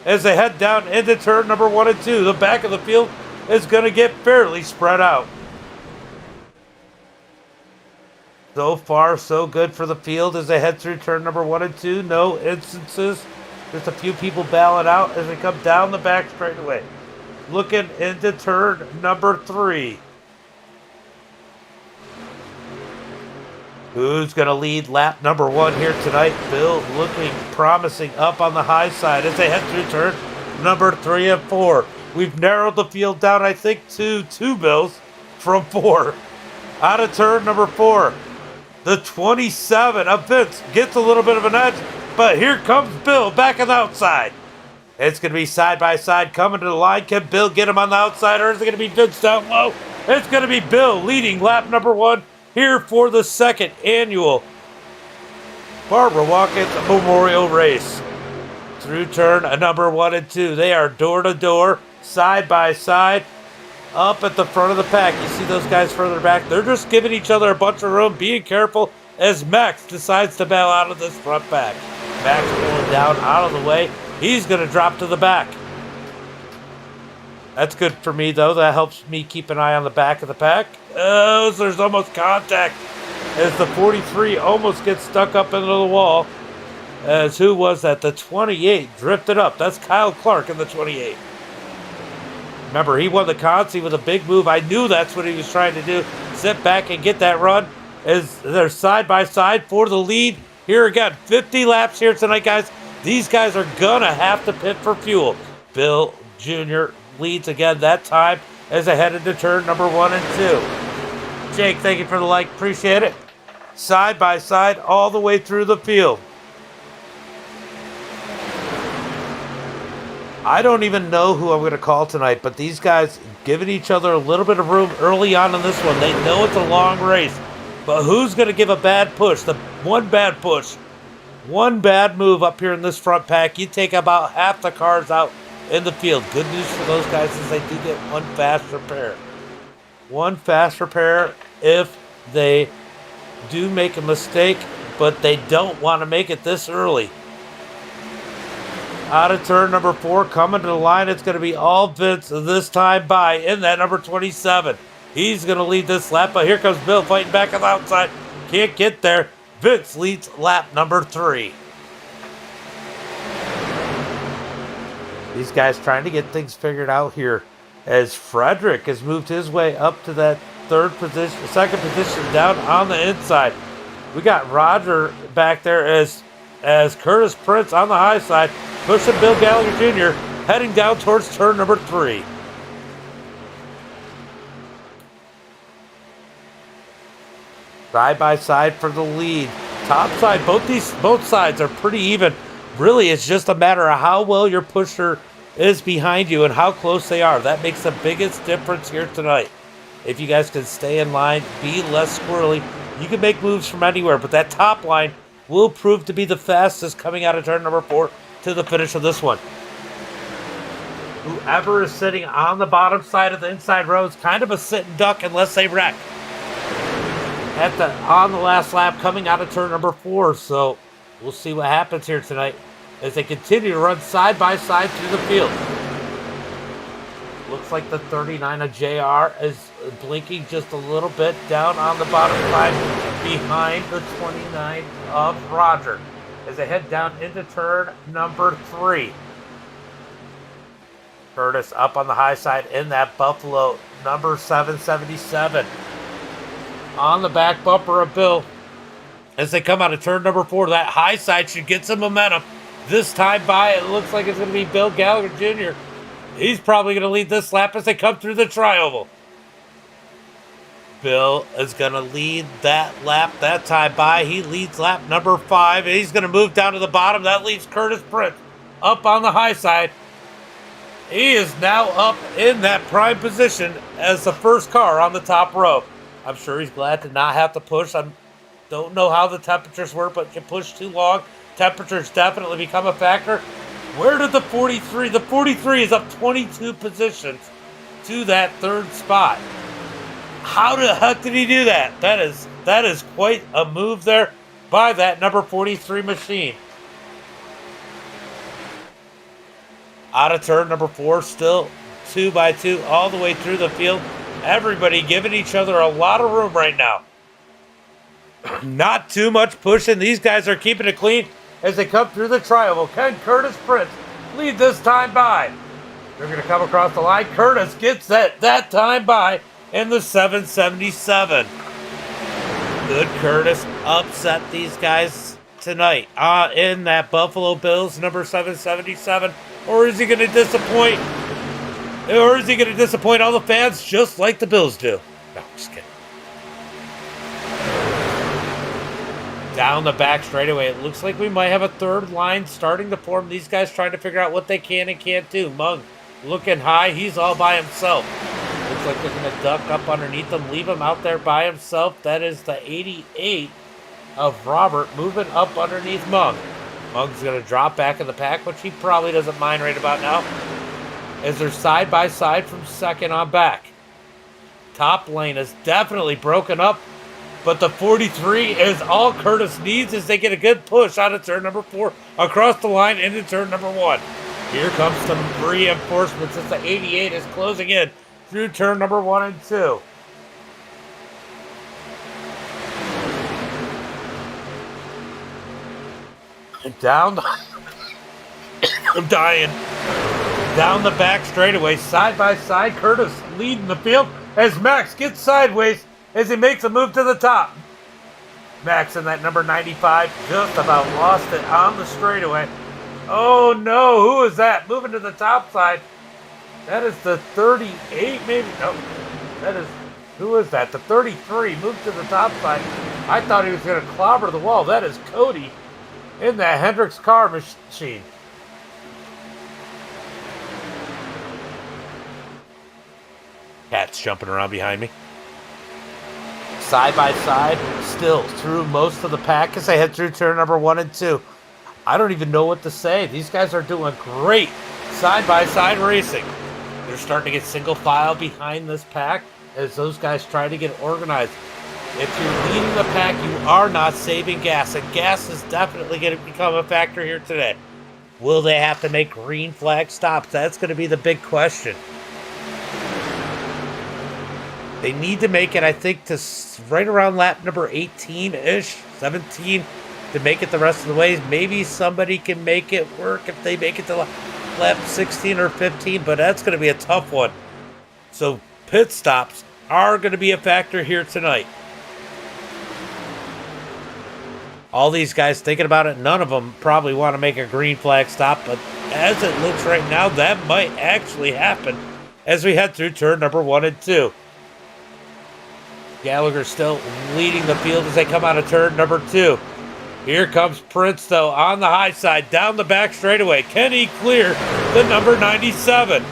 As they head down into turn number 1 and 2, the back of the field is going to get fairly spread out. So far, so good for the field as they head through turn number 1 and 2. No instances. Just a few people bailing out as they come down the back straightaway. Looking into turn number 3. Who's going to lead lap number 1 here tonight? Bill looking promising up on the high side as they head through turn number 3 and 4. We've narrowed the field down, I think, to 2 Bills from 4. Out of turn number 4. The 27 of Vince gets a little bit of an edge, but here comes Bill back on the outside. It's going to be side by side coming to the line. Can Bill get him on the outside, or is it going to be Vince down low? It's going to be Bill leading lap number 1 here for the 2nd annual Barbara Watkins Memorial Race. Through turn number 1 and 2. They are door to door, side by side, up at the front of the pack. You see those guys further back? They're just giving each other a bunch of room, being careful as Max decides to bail out of this front pack. Max pulling down out of the way. He's going to drop to the back. That's good for me, though. That helps me keep an eye on the back of the pack. Oh, there's almost contact as the 43 almost gets stuck up into the wall. As who was that? The 28 drifted up. That's Kyle Clark in the 28. Remember, he won the Consi with a big move. I knew that's what he was trying to do. Sit back and get that run as they're side by side for the lead. Here again, 50 laps here tonight, guys. These guys are going to have to pit for fuel. Bill Jr. leads again that time as they head into turn number 1 and 2. Jake, thank you for the like. Appreciate it. Side by side all the way through the field. I don't even know who I'm going to call tonight, but these guys giving each other a little bit of room early on in this one. They know it's a long race, but who's going to give a bad push? The one bad push, one bad move up here in this front pack, you take about half the cars out in the field. Good news for those guys is they do get one fast repair. One fast repair if they do make a mistake, but they don't want to make it this early. Out of turn number 4, coming to the line, it's going to be all Vince this time by in that number 27. He's going to lead this lap, but here comes Bill fighting back on the outside. Can't get there. Vince leads lap number 3. These guys trying to get things figured out here as Frederick has moved his way up to that second position down on the inside. We got Roger back there as Curtis Prince on the high side, pushing Bill Gallagher Jr., heading down towards turn number 3. Side by side for the lead. Top side, both sides are pretty even. Really, it's just a matter of how well your pusher is behind you and how close they are. That makes the biggest difference here tonight. If you guys can stay in line, be less squirrely, you can make moves from anywhere, but that top line will prove to be the fastest coming out of turn number 4 to the finish of this one. Whoever is sitting on the bottom side of the inside row is kind of a sitting duck unless they wreck. On the last lap coming out of turn number 4, so we'll see what happens here tonight as they continue to run side by side through the field. Looks like the 39 of JR is blinking just a little bit down on the bottom side behind the 29 of Roger as they head down into turn number 3. Curtis up on the high side in that Buffalo number 777. On the back bumper of Bill as they come out of turn number 4. That high side should get some momentum. This time by, it looks like it's going to be Bill Gallagher Jr. He's probably going to lead this lap as they come through the tri-oval. Bill is going to lead that lap that time by. He leads lap number 5. He's going to move down to the bottom. That leaves Curtis Prince up on the high side. He is now up in that prime position as the first car on the top row. I'm sure he's glad to not have to push. I don't know how the temperatures were, but you push too long, temperatures definitely become a factor. Where did the 43? The 43 is up 22 positions to that third spot. How the heck did he do that? That is quite a move there by that number 43 machine. Out of turn number 4, still 2 by 2 all the way through the field. Everybody giving each other a lot of room right now. Not too much pushing. These guys are keeping it clean as they come through the trioval. Can Curtis Prince lead this time by? They're going to come across the line. Curtis gets that time by in the 777. Good Curtis upset these guys tonight in that Buffalo Bills number 777. Or is he going to disappoint? Or is he going to disappoint all the fans just like the Bills do? No, just kidding. Down the back straightaway. It looks like we might have a third line starting to form. These guys trying to figure out what they can and can't do. Mung looking high. He's all by himself. Looks like they're going to duck up underneath him. Leave him out there by himself. That is the 88 of Robert moving up underneath Mung. Mung's going to drop back in the pack, which he probably doesn't mind right about now, as they're side by side from second on back. Top lane is definitely broken up, but the 43 is all Curtis needs as they get a good push out of turn number 4 across the line into turn number 1. Here comes some reinforcements as the 88 is closing in through turn number 1 and 2. Down the I'm dying. Down the back straightaway, side by side, Curtis leading the field as Max gets sideways as he makes a move to the top. Max in that number 95 just about lost it on the straightaway. Oh no, who is that? Moving to the top side. That is the 38 maybe? No, that is, who is that? The 33 moved to the top side. I thought he was going to clobber the wall. That is Cody in that Hendricks car machine. Cat's jumping around behind me. Side by side, still through most of the pack as they head through turn number 1 and 2. I don't even know what to say. These guys are doing great side by side racing. They're starting to get single file behind this pack as those guys try to get organized. If you're leading the pack, you are not saving gas, and gas is definitely going to become a factor here today. Will they have to make green flag stops? That's going to be the big question. They need to make it, I think, to right around lap number 18-ish, 17, to make it the rest of the way. Maybe somebody can make it work if they make it to lap 16 or 15, but that's going to be a tough one. So pit stops are going to be a factor here tonight. All these guys thinking about it, none of them probably want to make a green flag stop, but as it looks right now, that might actually happen as we head through turn number 1 and 2. Gallagher still leading the field as they come out of turn number 2. Here comes Prince, though, on the high side, down the back straightaway. Can he clear the number 97?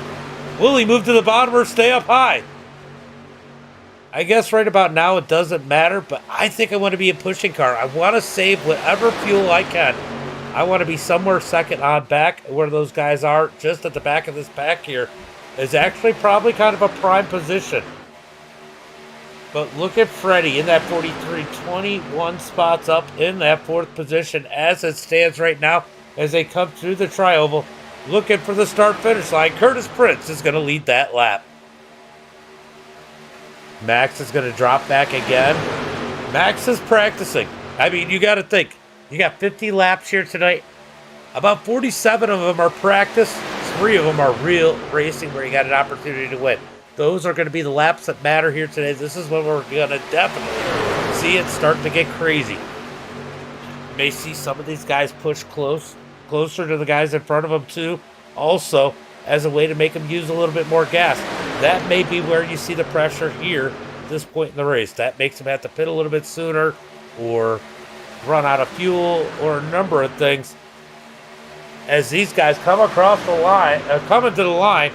Will he move to the bottom or stay up high? I guess right about now it doesn't matter, but I think I want to be a pushing car. I want to save whatever fuel I can. I want to be somewhere second on back where those guys are. Just at the back of this pack here is actually probably kind of a prime position. But look at Freddie in that 43, 21 spots up in that 4th position as it stands right now as they come through the trioval looking for the start-finish line. Curtis Prince is going to lead that lap. Max is going to drop back again. Max is practicing. I mean, you got to think. You got 50 laps here tonight. About 47 of them are practice. 3 of them are real racing where you got an opportunity to win. Those are going to be the laps that matter here today. This is when we're going to definitely see it start to get crazy. You may see some of these guys push closer to the guys in front of them too. Also, as a way to make them use a little bit more gas. That may be where you see the pressure here at this point in the race. That makes them have to pit a little bit sooner or run out of fuel or a number of things. as these guys come across the line, coming to the line.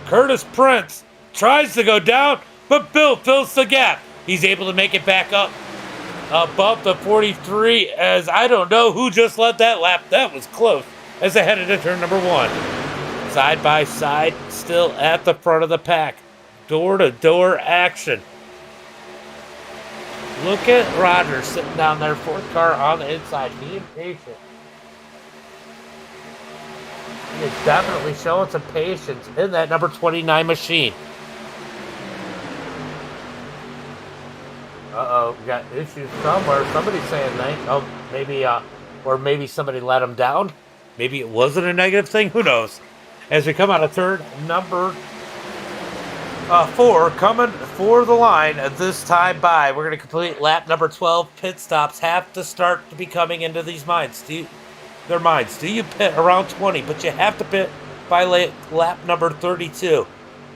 Curtis Prince tries to go down, but Bill fills the gap. He's able to make it back up above the 43, as I don't know who just led that lap. That was close as they headed to turn number 1. Side by side, still at the front of the pack. Door-to-door action. Look at Rogers sitting down there, 4th car on the inside, being patient. He is definitely showing some patience in that number 29 machine. Uh-oh, we got issues somewhere. Somebody's saying or maybe somebody let him down. Maybe it wasn't a negative thing. Who knows? As we come out of turn number 4, coming for the line this time by. We're going to complete lap number 12. Pit stops have to start to be coming into these mines. Their minds. Do you pit around 20? But you have to pit by lap number 32.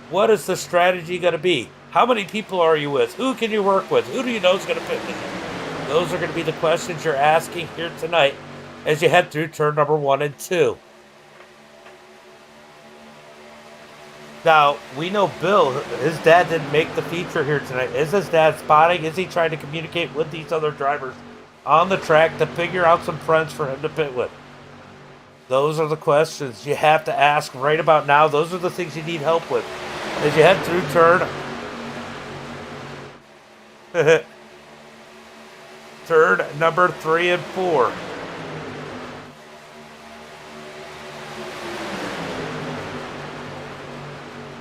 What is the strategy going to be? How many people are you with? Who can you work with? Who do you know is going to pit with you? Those are going to be the questions you're asking here tonight as you head through turn number 1 and 2. Now, we know Bill, his dad didn't make the feature here tonight. Is his dad spotting? Is he trying to communicate with these other drivers on the track to figure out some friends for him to pit with? Those are the questions you have to ask right about now. Those are the things you need help with as you head through turn number 3 and 4.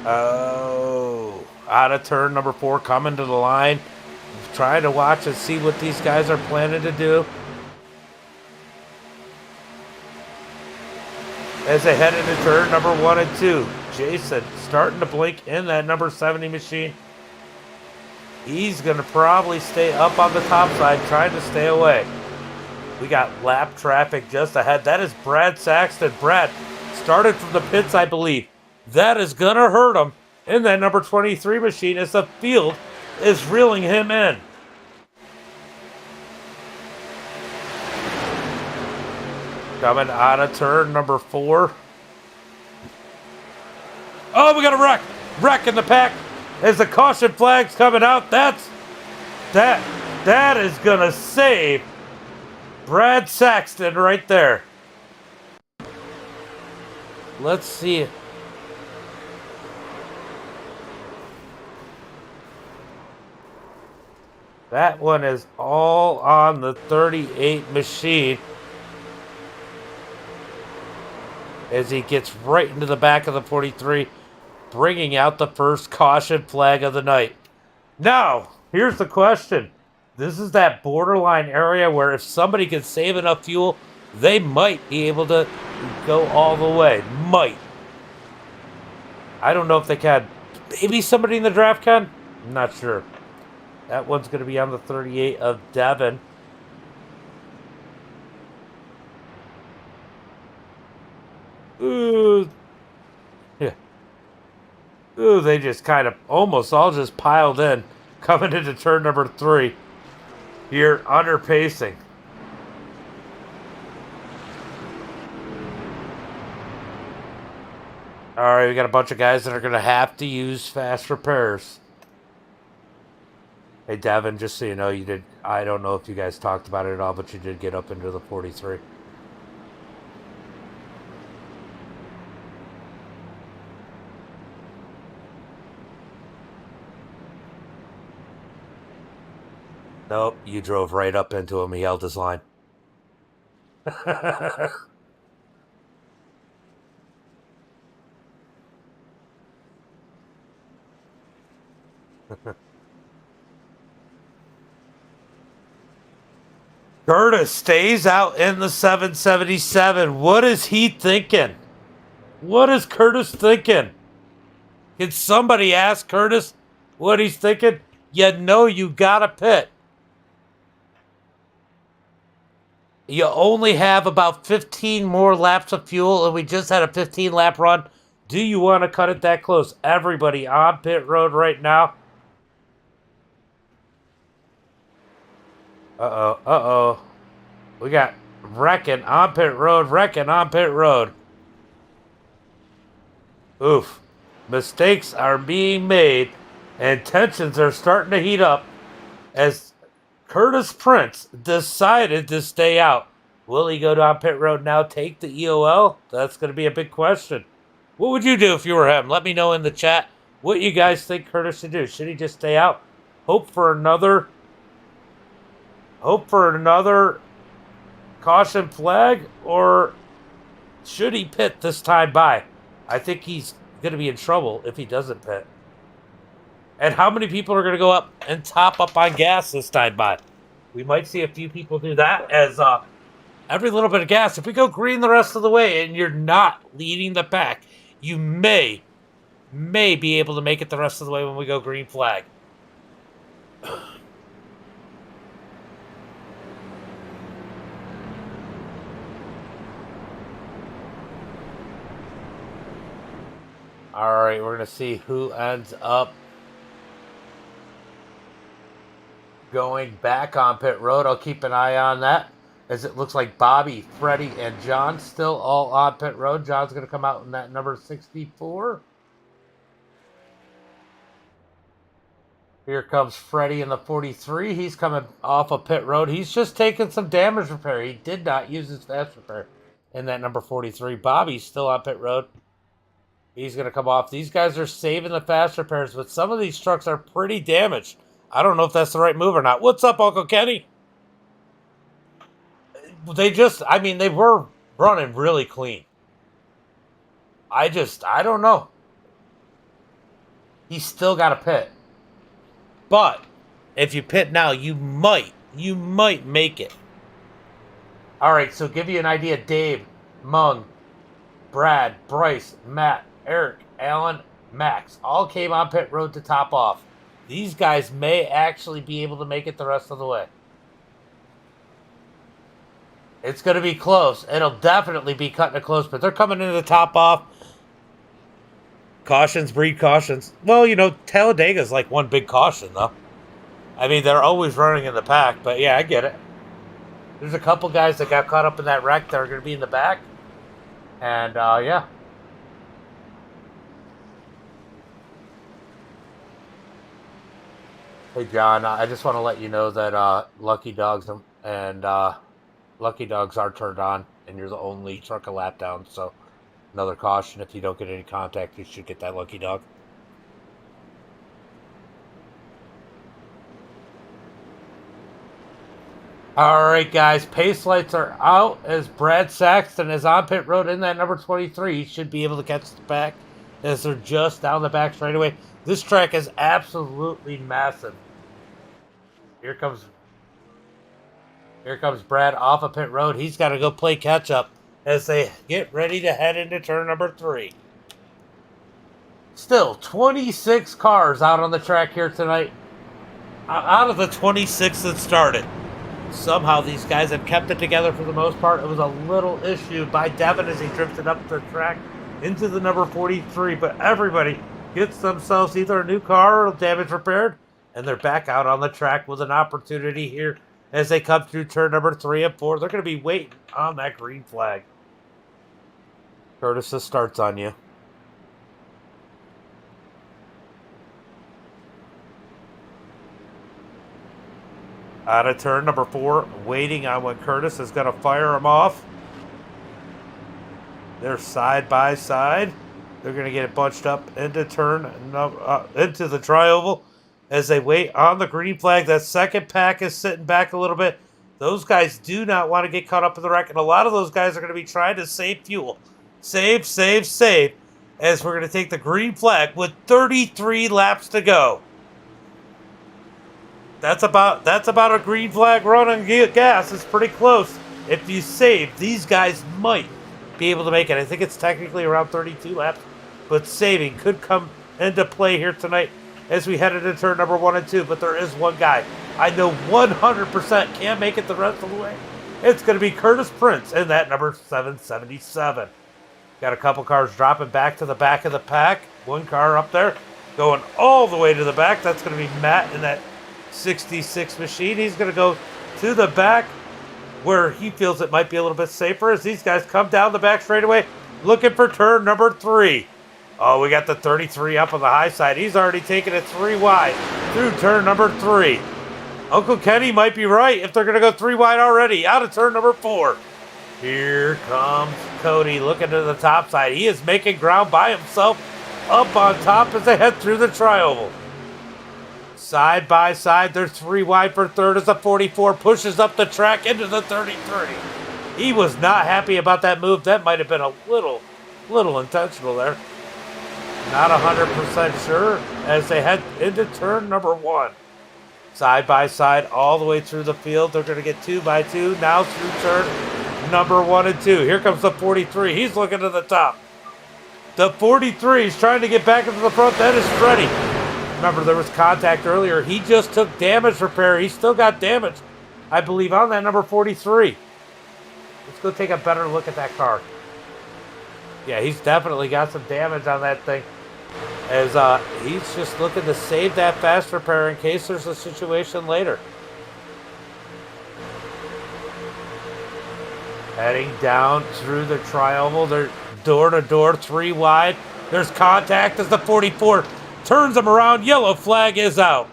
Oh, out of turn number 4, coming to the line. Trying to watch and see what these guys are planning to do as they head into turn number 1 and 2. Jason starting to blink in that number 70 machine. He's going to probably stay up on the top side, trying to stay away. We got lap traffic just ahead. That is Brad Saxton. Brad started from the pits, I believe. That is going to hurt him in that number 23 machine as the field is reeling him in. Coming out of turn number 4. Oh, we got a wreck. Wreck in the pack as the caution flag's coming out. That is going to save Brad Saxton right there. Let's see. That one is all on the 38 machine as he gets right into the back of the 43, bringing out the first caution flag of the night. Now, here's the question. This is that borderline area where if somebody can save enough fuel, they might be able to go all the way. Might. I don't know if they can. Maybe somebody in the draft can? I'm not sure. That one's going to be on the 38 of Devin. Ooh. Yeah. Ooh, they just kind of almost all just piled in. Coming into turn number 3. Here, under pacing. Alright, we got a bunch of guys that are going to have to use fast repairs. Hey, Devin, just so you know, you did. I don't know if you guys talked about it at all, but you did get up into the 43. Nope, you drove right up into him. He held his line. Curtis stays out in the 777. What is he thinking? What is Curtis thinking? Can somebody ask Curtis what he's thinking? You know you gotta pit. You only have about 15 more laps of fuel, and we just had a 15-lap run. Do you want to cut it that close? Everybody on pit road right now. Uh-oh. We got Wrecking on pit road. Wrecking on pit road. Oof. Mistakes are being made, and tensions are starting to heat up as Curtis Prince decided to stay out. Will he go down pit road now, take the EOL? That's going to be a big question. What would you do if you were him? Let me know in the chat what you guys think Curtis should do. Should he just stay out? Hope for another caution flag, or should he pit this time by? I think he's going to be in trouble if he doesn't pit. And how many people are going to go up and top up on gas this time by? We might see a few people do that, as every little bit of gas. If we go green the rest of the way and you're not leading the pack, you may be able to make it the rest of the way when we go green flag. All right, we're going to see who ends up going back on pit road. I'll keep an eye on that, as it looks like Bobby, Freddie, and John still all on pit road. John's going to come out in that number 64. Here comes Freddie in the 43. He's coming off of pit road. He's just taking some damage repair. He did not use his fast repair in that number 43. Bobby's still on pit road. He's going to come off. These guys are saving the fast repairs, but some of these trucks are pretty damaged. I don't know if that's the right move or not. What's up, Uncle Kenny? They were running really clean. I don't know. He's still got to pit. But if you pit now, you might make it. All right, so give you an idea, Dave, Mung, Brad, Bryce, Matt, Eric, Alan, Max, all came on pit road to top off. These guys may actually be able to make it the rest of the way. It's going to be close. It'll definitely be cutting it close, but they're coming into the top off. Cautions breed cautions. Well, Talladega's like one big caution, though. I mean, they're always running in the pack, but yeah, I get it. There's a couple guys that got caught up in that wreck that are going to be in the back. And, yeah. Hey, John, I just want to let you know that Lucky Dogs are turned on, and you're the only truck a lap down, so another caution. If you don't get any contact, you should get that Lucky Dog. All right, guys, pace lights are out as Brad Saxton is on pit road in that number 23. He should be able to catch the back as they're just down the back straightaway. This track is absolutely massive. Here comes Brad off of pit road. He's got to go play catch up as they get ready to head into turn number 3. Still, 26 cars out on the track here tonight. Out of the 26 that started. Somehow these guys have kept it together for the most part. It was a little issue by Devin as he drifted up the track into the number 43, but everybody gets themselves either a new car or damage repaired, and they're back out on the track with an opportunity here as they come through turn number 3 and 4. They're going to be waiting on that green flag. Curtis, this starts on you. Out of turn number 4, waiting on when Curtis is going to fire him off. They're side by side. They're going to get it bunched up into into the tri-oval as they wait on the green flag. That second pack is sitting back a little bit. Those guys do not want to get caught up in the wreck, and a lot of those guys are going to be trying to save fuel. Save, as we're going to take the green flag with 33 laps to go. That's about a green flag run on gas. It's pretty close. If you save, these guys might be able to make it. I think it's technically around 32 laps, but saving could come into play here tonight as we head into turn number 1 and 2. But there is one guy I know 100% can't make it the rest of the way. It's going to be Curtis Prince in that number 777. Got a couple cars dropping back to the back of the pack. One car up there going all the way to the back. That's going to be Matt in that 66 machine. He's going to go to the back where he feels it might be a little bit safer as these guys come down the back straightaway looking for turn number 3. Oh, we got the 33 up on the high side. He's already taken it 3 wide through turn number 3. Uncle Kenny might be right if they're going to go 3 wide already out of turn number 4. Here comes Cody looking to the top side. He is making ground by himself up on top as they head through the tri-oval. Side by side, they're 3 wide for third as the 44 pushes up the track into the 33. He was not happy about that move. That might have been a little intentional there. Not 100% sure as they head into turn number 1. Side by side all the way through the field. They're going to get 2 by 2 now through turn number 1 and 2. Here comes the 43. He's looking to the top. The 43 is trying to get back into the front. That is Freddie. Remember, there was contact earlier. He just took damage repair. He still got damage, I believe, on that number 43. Let's go take a better look at that car. Yeah, he's definitely got some damage on that thing. As he's just looking to save that fast repair in case there's a situation later. Heading down through the tri-oval. They're door to door, 3 wide. There's contact as the 44 turns him around. Yellow flag is out.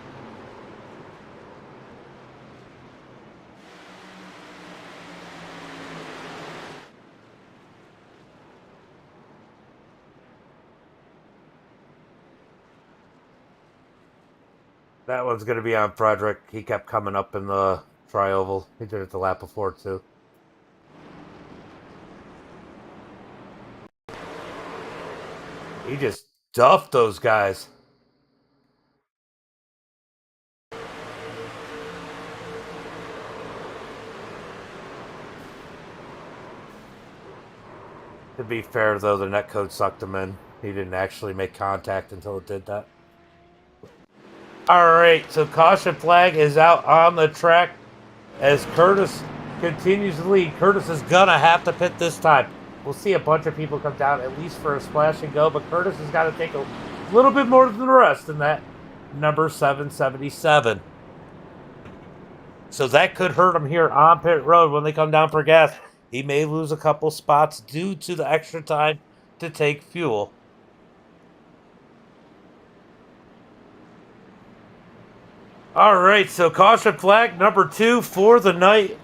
That one's going to be on Frederick. He kept coming up in the tri-oval. He did it the lap before, too. He just duffed those guys. To be fair, though, the netcode sucked him in. He didn't actually make contact until it did that. Alright, so caution flag is out on the track as Curtis continues to lead. Curtis is going to have to pit this time. We'll see a bunch of people come down, at least for a splash and go, but Curtis has got to take a little bit more than the rest in that number 777. So that could hurt him here on pit road when they come down for gas. He may lose a couple spots due to the extra time to take fuel. All right, so caution flag number 2 for the night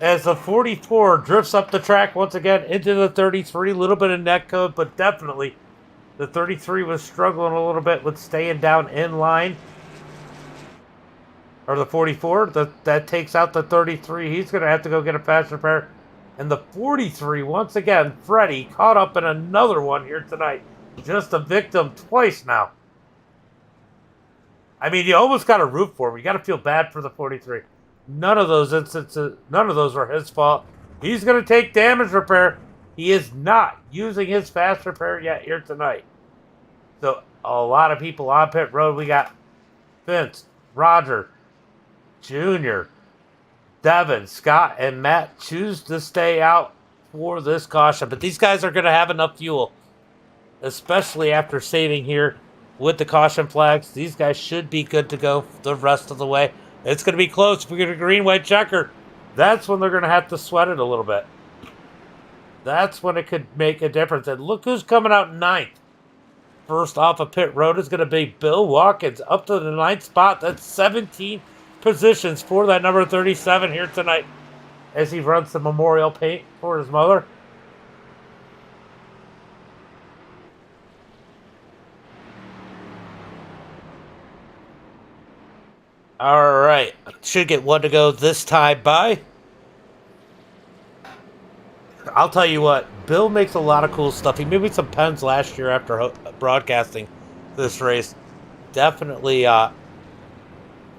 as the 44 drifts up the track once again into the 33. A little bit of netcode, but definitely the 33 was struggling a little bit with staying down in line. Or the 44, that takes out the 33. He's going to have to go get a fast repair. And the 43, once again, Freddie caught up in another one here tonight. Just a victim twice now. I mean, you almost got to root for him. You got to feel bad for the 43. None of those instances, none of those were his fault. He's going to take damage repair. He is not using his fast repair yet here tonight. So, a lot of people on pit road. We got Vince, Roger, Junior, Devin, Scott, and Matt choose to stay out for this caution. But these guys are going to have enough fuel, especially after saving here with the caution flags. These guys should be good to go the rest of the way. It's going to be close. If we get a green, white checker, that's when they're going to have to sweat it a little bit. That's when it could make a difference. And look who's coming out 9th. First off of pit road is going to be Bill Watkins up to the 9th spot. That's 17 positions for that number 37 here tonight as he runs the memorial paint for his mother. All right, should get one to go this time by. I'll tell you what, Bill makes a lot of cool stuff. He made me some pens last year after broadcasting this race. Definitely got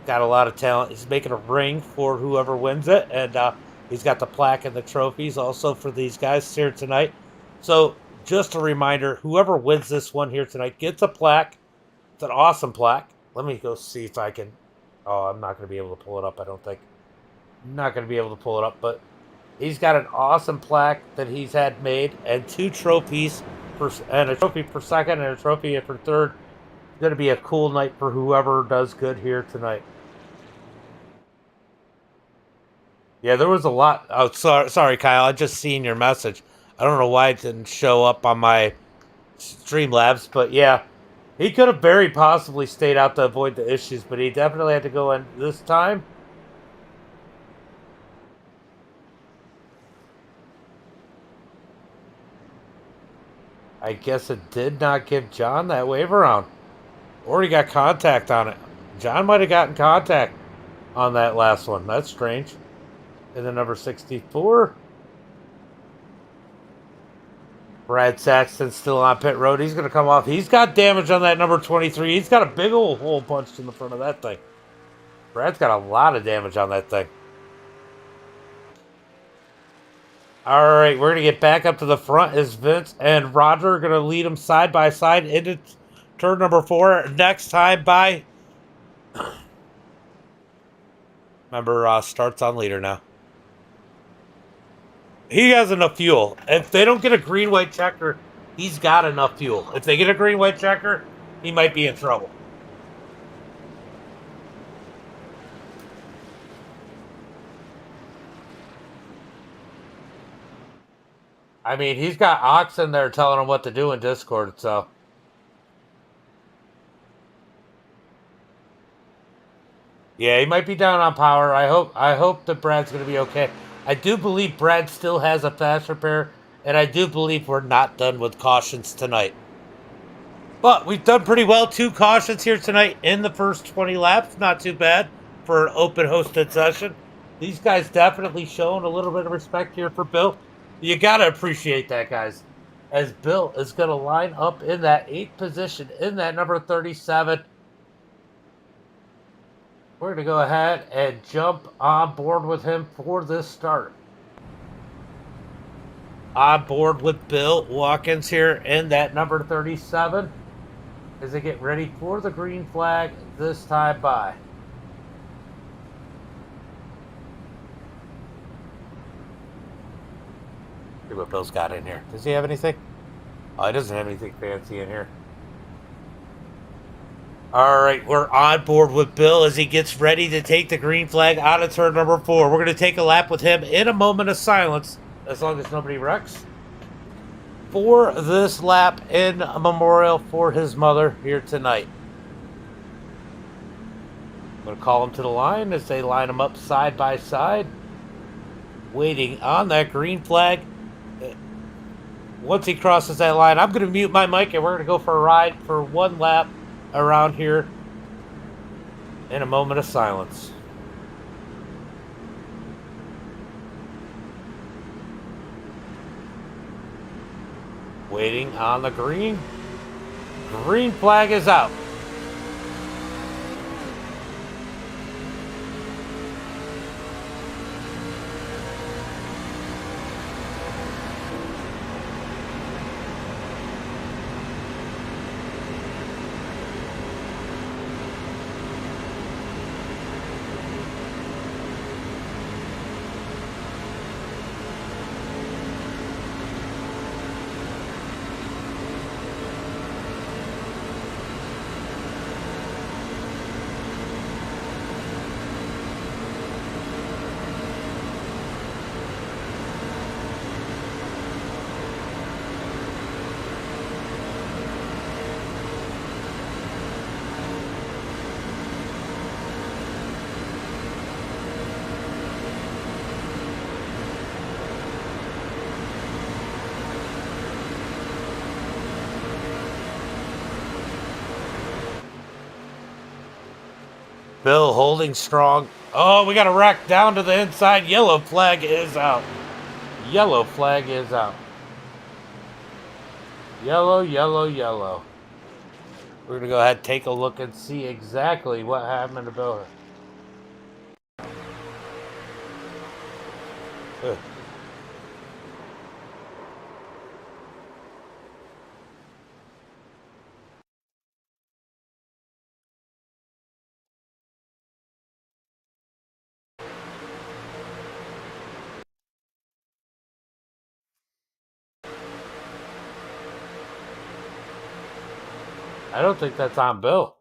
a lot of talent. He's making a ring for whoever wins it, and he's got the plaque and the trophies also for these guys here tonight. So just a reminder, whoever wins this one here tonight gets a plaque. It's an awesome plaque. Let me go see if I can. Oh, I'm not going to be able to pull it up, I don't think. I'm not going to be able to pull it up, but he's got an awesome plaque that he's had made and 2 trophies, and a trophy for second and a trophy for third. It's going to be a cool night for whoever does good here tonight. Yeah, there was a lot. Oh, sorry, Kyle. I just seen your message. I don't know why it didn't show up on my Streamlabs, but yeah, he could have very possibly stayed out to avoid the issues, but he definitely had to go in this time. I guess it did not give John that wave around. Or he got contact on it. John might have gotten contact on that last one. That's strange. And then number 64. Brad Saxton still on pit road. He's going to come off. He's got damage on that number 23. He's got a big old hole punched in the front of that thing. Brad's got a lot of damage on that thing. All right, we're going to get back up to the front as Vince and Roger are going to lead them side by side into turn number 4. Next time by... Remember, starts on leader now. He has enough fuel. If they don't get a green-white checker, he's got enough fuel. If they get a green-white checker, he might be in trouble. I mean, he's got Ox in there telling him what to do in Discord, so... Yeah, he might be down on power. I hope that Brad's going to be okay. I do believe Brad still has a fast repair, and I do believe we're not done with cautions tonight. But we've done pretty well. 2 cautions here tonight in the first 20 laps. Not too bad for an open hosted session. These guys definitely showing a little bit of respect here for Bill. You got to appreciate that, guys. As Bill is going to line up in that 8th position in that number 37. We're going to go ahead and jump on board with him for this start. On board with Bill Watkins here in that number 37 as they get ready for the green flag this time by. See what Bill's got in here. Does he have anything? Oh, he doesn't have anything fancy in here. All right, we're on board with Bill as he gets ready to take the green flag out of turn number 4. We're going to take a lap with him in a moment of silence, as long as nobody wrecks, for this lap in a memorial for his mother here tonight. I'm going to call him to the line as they line him up side by side, waiting on that green flag. Once he crosses that line, I'm going to mute my mic and we're going to go for a ride for 1 lap around here in a moment of silence. Waiting on the green. Green flag is out. Bill holding strong. Oh, we got a wreck down to the inside. Yellow flag is out. Yellow flag is out. Yellow, yellow, yellow. We're going to go ahead and take a look and see exactly what happened to Bill. Ugh. I don't think that's on Bill.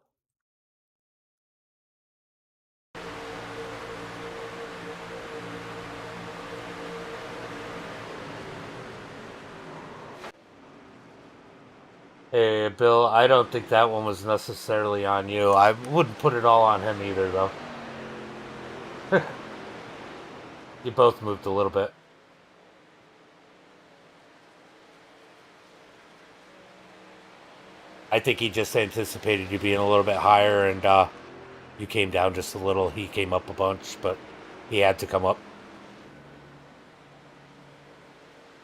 Hey, Bill, I don't think that one was necessarily on you. I wouldn't put it all on him either, though. You both moved a little bit. I think he just anticipated you being a little bit higher, and you came down just a little. He came up a bunch, but he had to come up.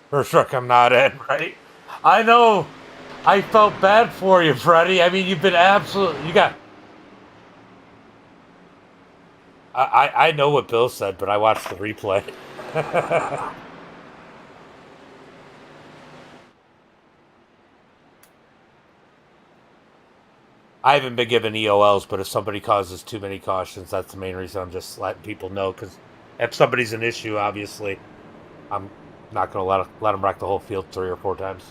First truck I'm not in, right? I know. I felt bad for you, Freddie. I mean, you've been absolute. You got. I know what Bill said, but I watched the replay. I haven't been given EOLs, but if somebody causes too many cautions, that's the main reason I'm just letting people know. Because if somebody's an issue, obviously, I'm not going to let them wreck the whole field 3 or 4 times.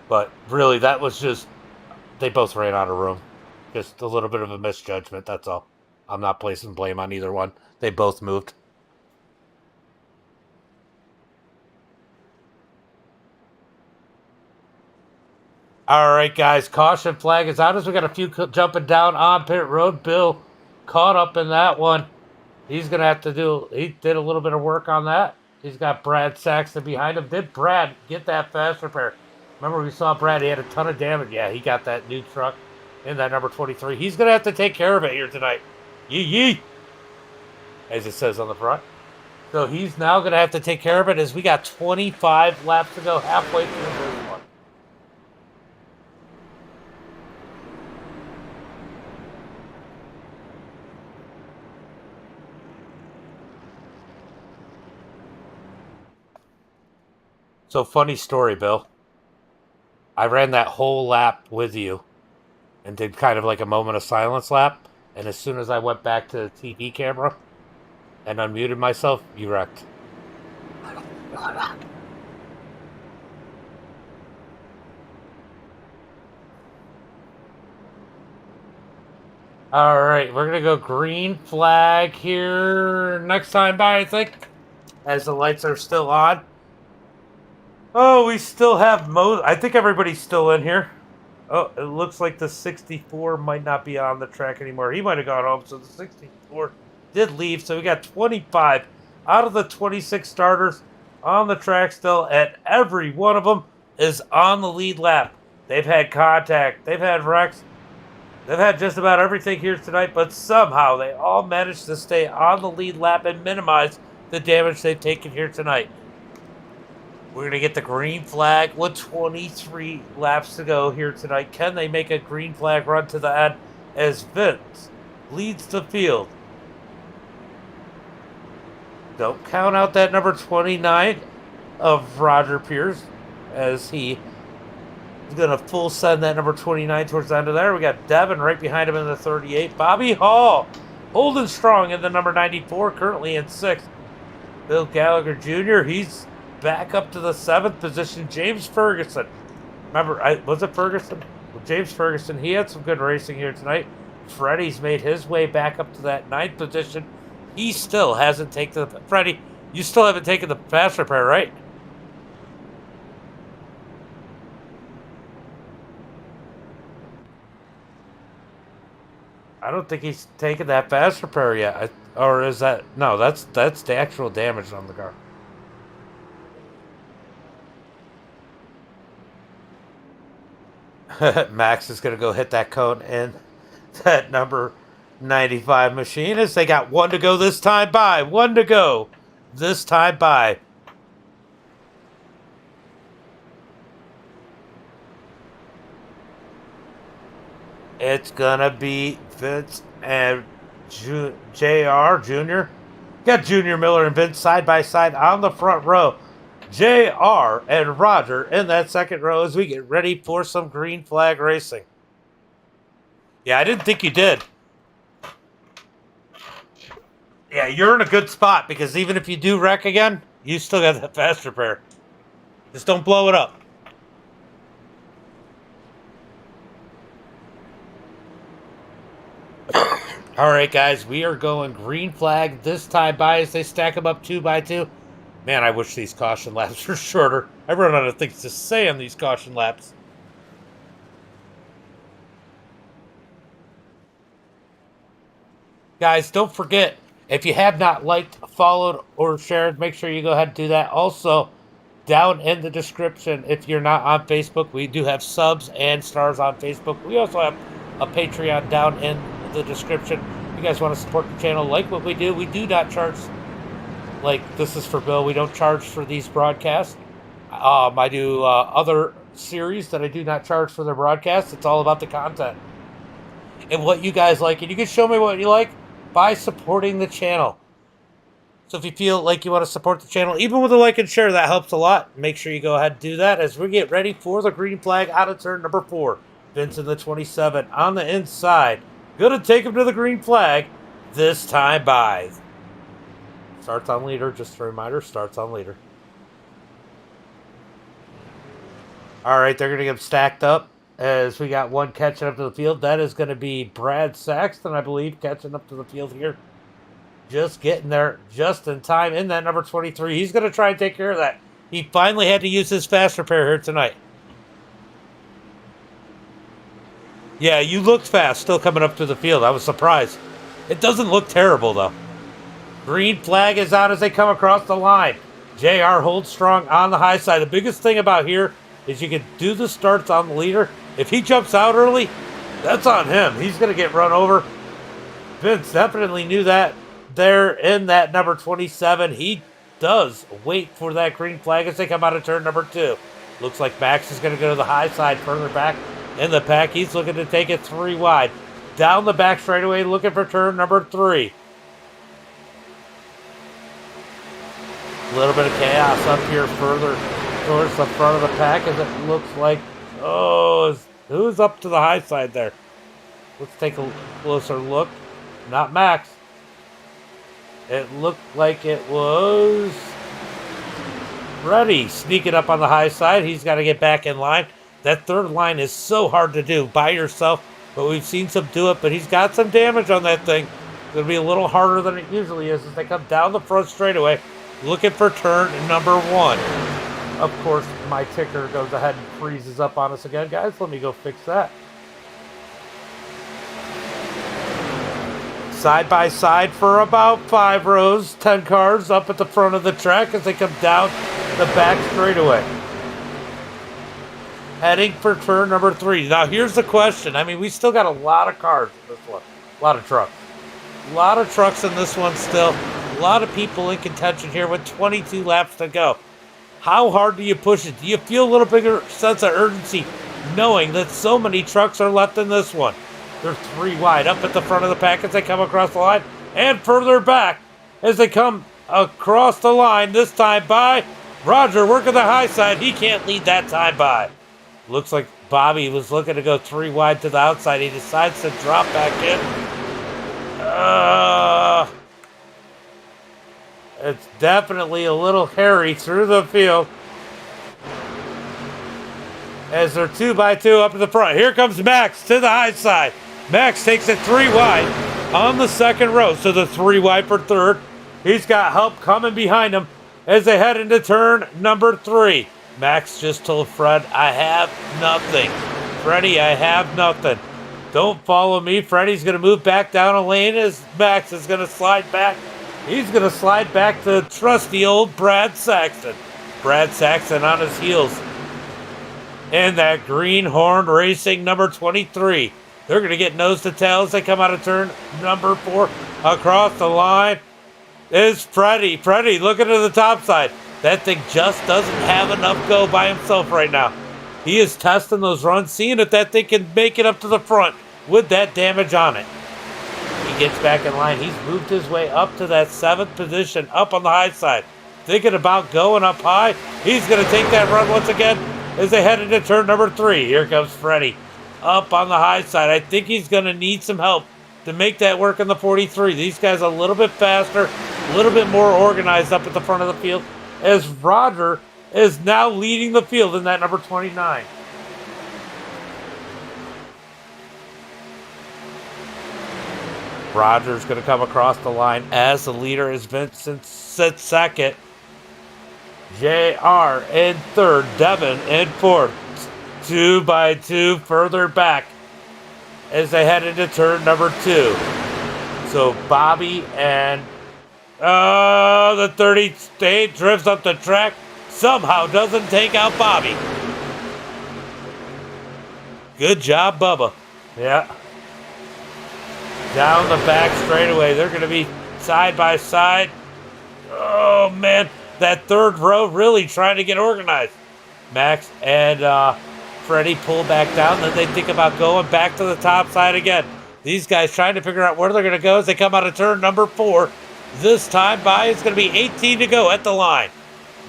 But really, that was just they both ran out of room. Just a little bit of a misjudgment. That's all. I'm not placing blame on either one. They both moved. All right, guys. Caution flag is out as we got a few jumping down on pit road. Bill caught up in that one. He's going to have to do, he did a little bit of work on that. He's got Brad Saxton behind him. Did Brad get that fast repair? Remember we saw Brad, he had a ton of damage. Yeah, he got that new truck in that number 23. He's going to have to take care of it here tonight. Yee yee, as it says on the front. So he's now going to have to take care of it as we got 25 laps to go halfway through this one. So funny story, Bill. I ran that whole lap with you and did kind of like a moment of silence lap. And as soon as I went back to the TV camera and unmuted myself, you wrecked. All right, we're going to go green flag here next time by, I think, as the lights are still on. Oh, we still have I think everybody's still in here. Oh, it looks like the 64 might not be on the track anymore. He might have gone home, so the 64 did leave. So we got 25 out of the 26 starters on the track still, and every one of them is on the lead lap. They've had contact. They've had wrecks. They've had just about everything here tonight, but somehow they all managed to stay on the lead lap and minimize the damage they've taken here tonight. We're going to get the green flag with 23 laps to go here tonight. Can they make a green flag run to the end as Vince leads the field? Don't count out that number 29 of Roger Pierce as he is going to full send that number 29 towards the end of there. We got Devin right behind him in the 38. Bobby Hall holding strong in the number 94, currently in 6th. Bill Gallagher Jr., he's back up to the 7th position. James Ferguson. Remember, was it Ferguson? Well, James Ferguson, he had some good racing here tonight. Freddie's made his way back up to that 9th position. He still hasn't taken the... Freddie, you still haven't taken the fast repair, right? I don't think he's taken that fast repair yet. Or is that... No, that's the actual damage on the car. Max is going to go hit that cone in that number 95 machine as they got 1 to go this time by. 1 to go this time by. It's going to be Vince and JR Jr. Got Junior Miller and Vince side by side on the front row. JR and Roger in that second row as we get ready for some green flag racing. Yeah, I didn't think you did. Yeah, you're in a good spot because even if you do wreck again, you still got that fast repair. Just don't blow it up. All right, guys, we are going green flag this time by as they stack them up 2 by 2. Man, I wish these caution laps were shorter. I run out of things to say on these caution laps. Guys, don't forget, if you have not liked, followed, or shared, make sure you go ahead and do that. Also, down in the description, if you're not on Facebook, we do have subs and stars on Facebook. We also have a Patreon down in the description. If you guys want to support the channel, like what we do not charge, like this is for Bill, we don't charge for these broadcasts. I do other series that I do not charge for their broadcasts. It's all about the content and what you guys like. And you can show me what you like by supporting the channel. So if you feel like you want to support the channel, even with a like and share, that helps a lot. Make sure you go ahead and do that as we get ready for the green flag out of turn number 4. Vince in the 27 on the inside. Going to take him to the green flag. This time by. Starts on leader. Just a reminder, starts on leader. All right, they're going to get stacked up as we got one catching up to the field. That is going to be Brad Saxton, I believe, catching up to the field here. Just getting there just in time in that number 23. He's going to try and take care of that. He finally had to use his fast repair here tonight. Yeah, you looked fast still coming up to the field. I was surprised. It doesn't look terrible, though. Green flag is out as they come across the line. JR holds strong on the high side. The biggest thing about here is you can do the starts on the leader. If he jumps out early, that's on him. He's going to get run over. Vince definitely knew that there in that number 27. He does wait for that green flag as they come out of turn number 2. Looks like Max is going to go to the high side further back in the pack. He's looking to take it 3 wide. Down the back straightaway, looking for turn number 3. A little bit of chaos up here further towards the front of the pack as it looks like, who's up to the high side there? Let's take a closer look. Not Max. It looked like it was Freddie sneaking up on the high side. He's got to get back in line. That third line is so hard to do by yourself, but we've seen some do it, but he's got some damage on that thing. It's going to be a little harder than it usually is as they come down the front straightaway looking for turn number 1. Of course, my ticker goes ahead and freezes up on us again. Guys, let me go fix that. Side by side for about 5 rows, 10 cars up at the front of the track as they come down the back straightaway. Heading for turn number 3. Now, here's the question. I mean, we still got a lot of cars in this one. A lot of trucks. A lot of trucks in this one still. A lot of people in contention here with 22 laps to go. How hard do you push it? Do you feel a little bigger sense of urgency knowing that so many trucks are left in this one? They're 3 wide up at the front of the pack as they come across the line and further back as they come across the line, this time by Roger working the high side. He can't lead that time by. Looks like Bobby was looking to go 3 wide to the outside. He decides to drop back in. It's definitely a little hairy through the field as they're 2 by 2 up to the front. Here comes Max to the high side. Max takes it 3 wide on the second row. So the 3 wide for third. He's got help coming behind him as they head into turn number 3. Max just told Fred, I have nothing. Freddie, I have nothing. Don't follow me. Freddie's going to move back down a lane as Max is going to slide back. He's going to slide back to trusty old Brad Saxton. Brad Saxton on his heels. And that greenhorn racing number 23. They're going to get nose to tail as they come out of turn number 4. Across the line is Freddie. Freddie looking to the top side. That thing just doesn't have enough go by himself right now. He is testing those runs, seeing if that thing can make it up to the front with that damage on it. He gets back in line. He's moved his way up to that 7th position, up on the high side. Thinking about going up high. He's going to take that run once again as they head into turn number 3. Here comes Freddie up on the high side. I think he's going to need some help to make that work in the 43. These guys a little bit faster, a little bit more organized up at the front of the field, as Roger is now leading the field in that number 29. Roger's going to come across the line as the leader as Vincent sits second. JR in third. Devin in fourth. 2 by 2 further back as they head into turn number 2. So Bobby and the 38 drifts up the track. Somehow doesn't take out Bobby. Good job, Bubba. Yeah. Down the back straightaway. They're going to be side by side. Oh, man. That third row really trying to get organized. Max and Freddie pull back down. Then they think about going back to the top side again. These guys trying to figure out where they're going to go as they come out of turn number 4. This time by, it's going to be 18 to go at the line.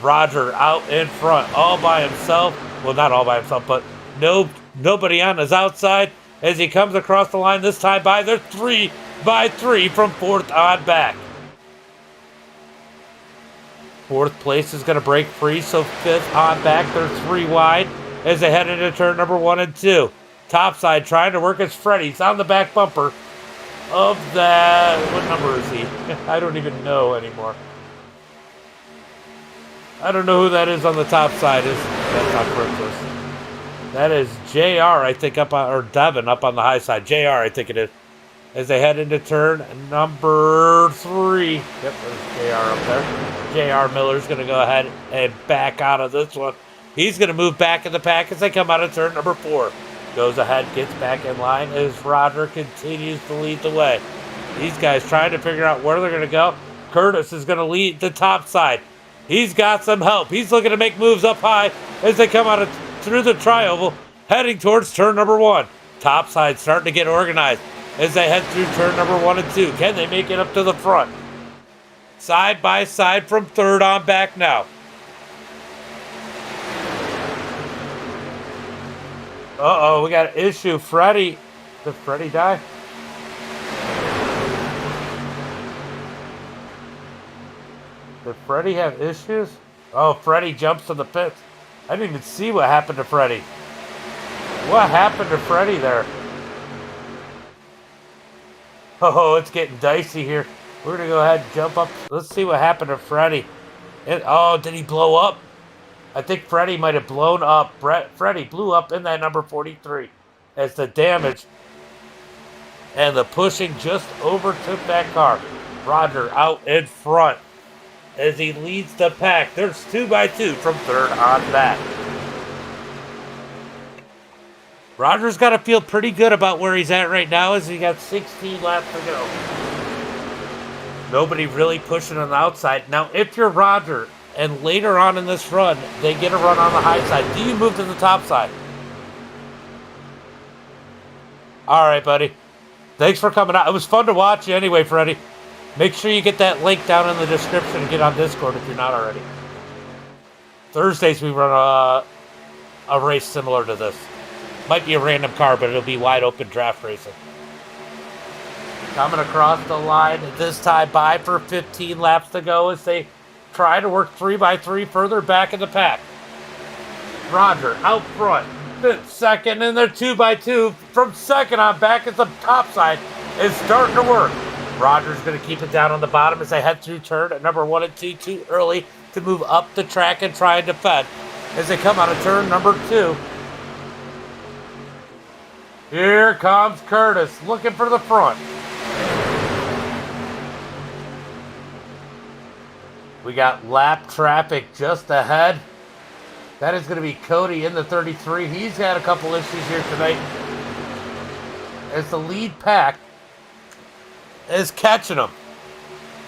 Roger out in front all by himself. Well, not all by himself, but nobody on his outside as he comes across the line. This time by, they're 3 by 3 from 4th on back. 4th place is going to break free, so 5th on back. They're 3 wide as they head into turn number 1 and 2. Topside trying to work as Freddie's on the back bumper of that. What number is he? I don't even know anymore. I don't know who that is on the top side. That's not Princess. That is JR, I think, or Devin up on the high side. JR, I think it is. As they head into turn number 3. Yep, there's JR up there. JR Miller's going to go ahead and back out of this one. He's going to move back in the pack as they come out of turn number 4. Goes ahead, gets back in line as Roger continues to lead the way. These guys trying to figure out where they're going to go. Curtis is going to lead the top side. He's got some help. He's looking to make moves up high as they come out through the tri-oval, heading towards turn number 1. Top side starting to get organized as they head through turn number 1 and 2. Can they make it up to the front? Side by side from 3rd on back now. Uh-oh, we got an issue. Freddie. Did Freddie die? Did Freddie have issues? Oh, Freddie jumps to the pits. I didn't even see what happened to Freddie. What happened to Freddie there? Oh, it's getting dicey here. We're going to go ahead and jump up. Let's see what happened to Freddie. Did he blow up? I think Freddie might have blown up. Freddie blew up in that number 43 as the damage and the pushing just overtook that car. Roger out in front as he leads the pack. There's 2 by 2 from 3rd on back. Roger's got to feel pretty good about where he's at right now as he got 16 laps to go. Nobody really pushing on the outside. Now, if you're Roger and later on in this run, they get a run on the high side, do you move to the top side? All right, buddy. Thanks for coming out. It was fun to watch you anyway, Freddie. Make sure you get that link down in the description and get on Discord if you're not already. Thursdays we run a race similar to this. Might be a random car, but it'll be wide open draft racing. Coming across the line this time by for 15 laps to go as they try to work 3 by 3 further back in the pack. Roger out front, 5th, 2nd, and they're 2 by 2 from 2nd on back as the top side is starting to work. Roger's going to keep it down on the bottom as they head through turn at number 1 and 2 too early to move up the track and try and defend as they come out of turn number 2. Here comes Curtis looking for the front. We got lap traffic just ahead. That is going to be Cody in the 33. He's had a couple issues here tonight as the lead pack is catching him.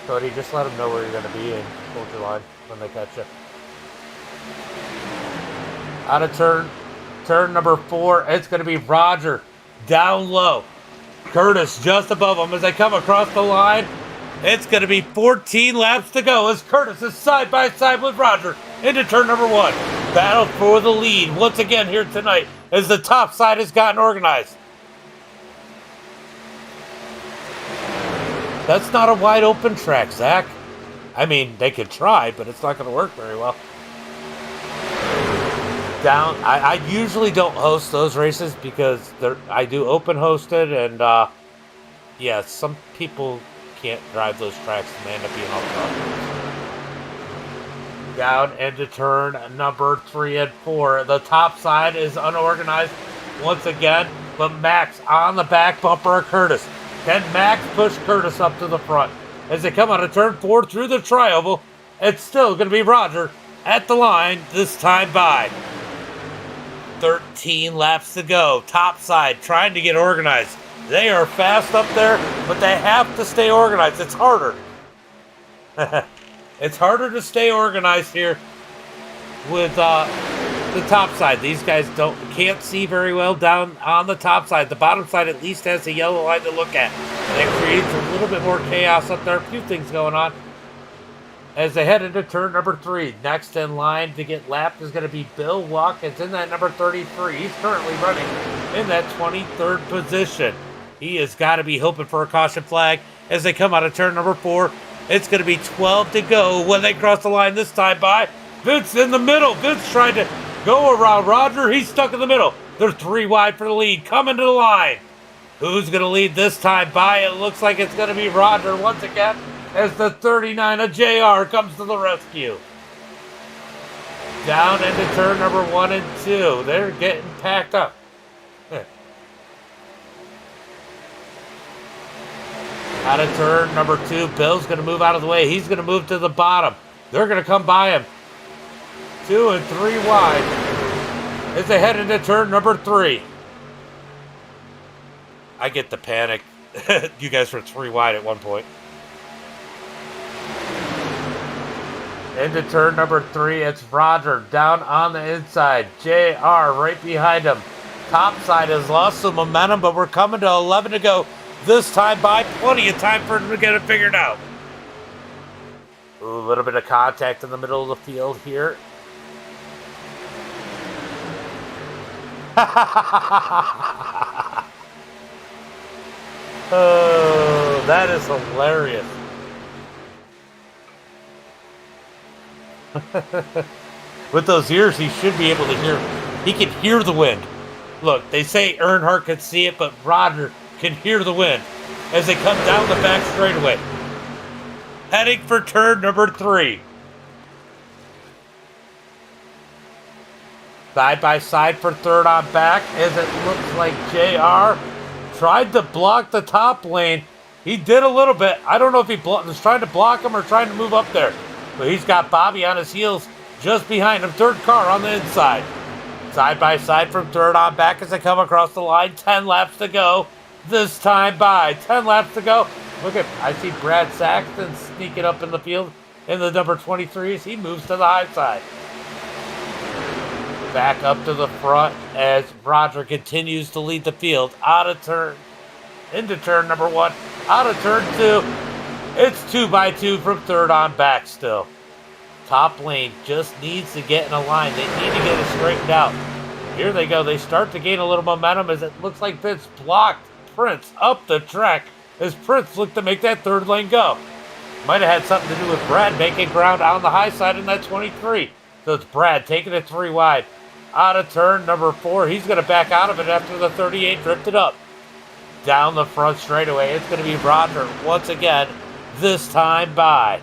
Cody, just let them know where you're going to be and hold your line when they catch you. Out of turn number 4, it's going to be Roger down low. Curtis just above him as they come across the line. It's going to be 14 laps to go as Curtis is side by side with Roger into turn number 1. Battle for the lead once again here tonight as the top side has gotten organized. That's not a wide open track, Zach. I mean, they could try, but it's not going to work very well. I usually don't host those races because I do open hosted, and yeah, some people can't drive those tracks and they end up being off Down into turn number 3 and 4. The top side is unorganized once again, but Max on the back bumper of Curtis. Can Max push Curtis up to the front? As they come out of turn 4 through the tri-oval, it's still going to be Roger at the line, this time by. 13 laps to go. Top side trying to get organized. They are fast up there, but they have to stay organized. It's harder. It's harder to stay organized here with the top side. These guys can't see very well down on the top side. The bottom side at least has a yellow line to look at. That creates a little bit more chaos up there. A few things going on as they head into turn number 3. Next in line to get lapped is going to be Bill Watkins in that number 33. He's currently running in that 23rd position. He has got to be hoping for a caution flag as they come out of turn number 4. It's going to be 12 to go when they cross the line this time by. Vince in the middle. Vince trying to go around Roger. He's stuck in the middle. They're 3 wide for the lead. Coming to the line. Who's going to lead this time by? It looks like it's going to be Roger once again as the 39 of JR comes to the rescue. Down into turn number 1 and 2. They're getting packed up. Out of turn number 2, Bill's going to move out of the way. He's going to move to the bottom. They're going to come by him. 2 and 3 wide as they head into turn number 3. I get the panic. You guys were 3 wide at one point. Into turn number 3, it's Roger down on the inside. JR right behind him. Top side has lost some momentum, but we're coming to 11 to go. This time by, plenty of time for him to get it figured out. Ooh, a little bit of contact in the middle of the field here. Oh, that is hilarious. With those ears, he should be able to hear. He can hear the wind. Look, they say Earnhardt could see it, but Roger can hear the wind as they come down the back straightaway. Heading for turn number 3. Side by side for third on back as it looks like JR tried to block the top lane. He did a little bit. I don't know if he was trying to block him or trying to move up there. But he's got Bobby on his heels just behind him. Third car on the inside. Side by side from third on back as they come across the line. 10 laps to go. This time by 10 laps to go. Look at, I see Brad Saxton sneaking up in the field in the number 23s. He moves to the high side. Back up to the front as Roger continues to lead the field. Out of turn, into turn number 1, out of turn 2. It's 2 by 2 from third on back still. Top lane just needs to get in a line. They need to get it straightened out. Here they go. They start to gain a little momentum as it looks like Vince blocked Prince up the track as Prince looked to make that third lane go. Might have had something to do with Brad making ground on the high side in that 23. So it's Brad taking it 3 wide. Out of turn number 4. He's going to back out of it after the 38 drifted up. Down the front straightaway. It's going to be Roger once again. This time by.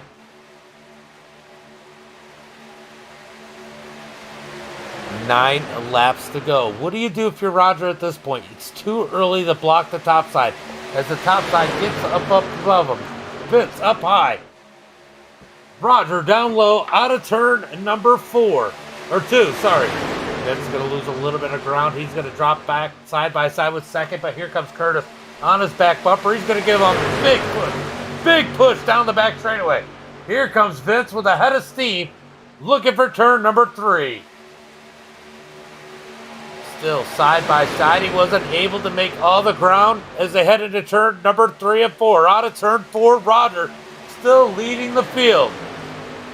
9 laps to go. What do you do if you're Roger at this point? It's too early to block the top side. As the top side gets up above him. Vince up high. Roger down low out of turn number 4. Or 2, sorry. Vince going to lose a little bit of ground. He's going to drop back side by side with second. But here comes Curtis on his back bumper. He's going to give him a big push. Big push down the back straightaway. Here comes Vince with a head of steam. Looking for turn number 3. Still side by side. He wasn't able to make all the ground as they head into turn number 3 and 4. Out of turn 4, Roger still leading the field.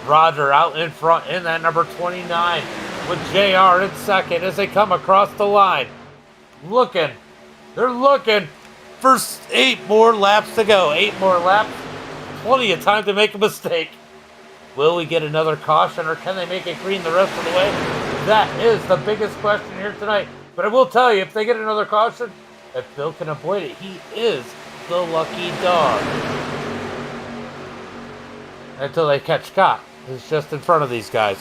Roger out in front in that number 29 with JR in second as they come across the line. They're looking for 8 more laps to go. 8 more laps. Plenty of time to make a mistake. Will we get another caution or can they make it green the rest of the way? That is the biggest question here tonight. But I will tell you, if they get another caution, if Bill can avoid it, he is the lucky dog. Until they catch Scott. is just in front of these guys.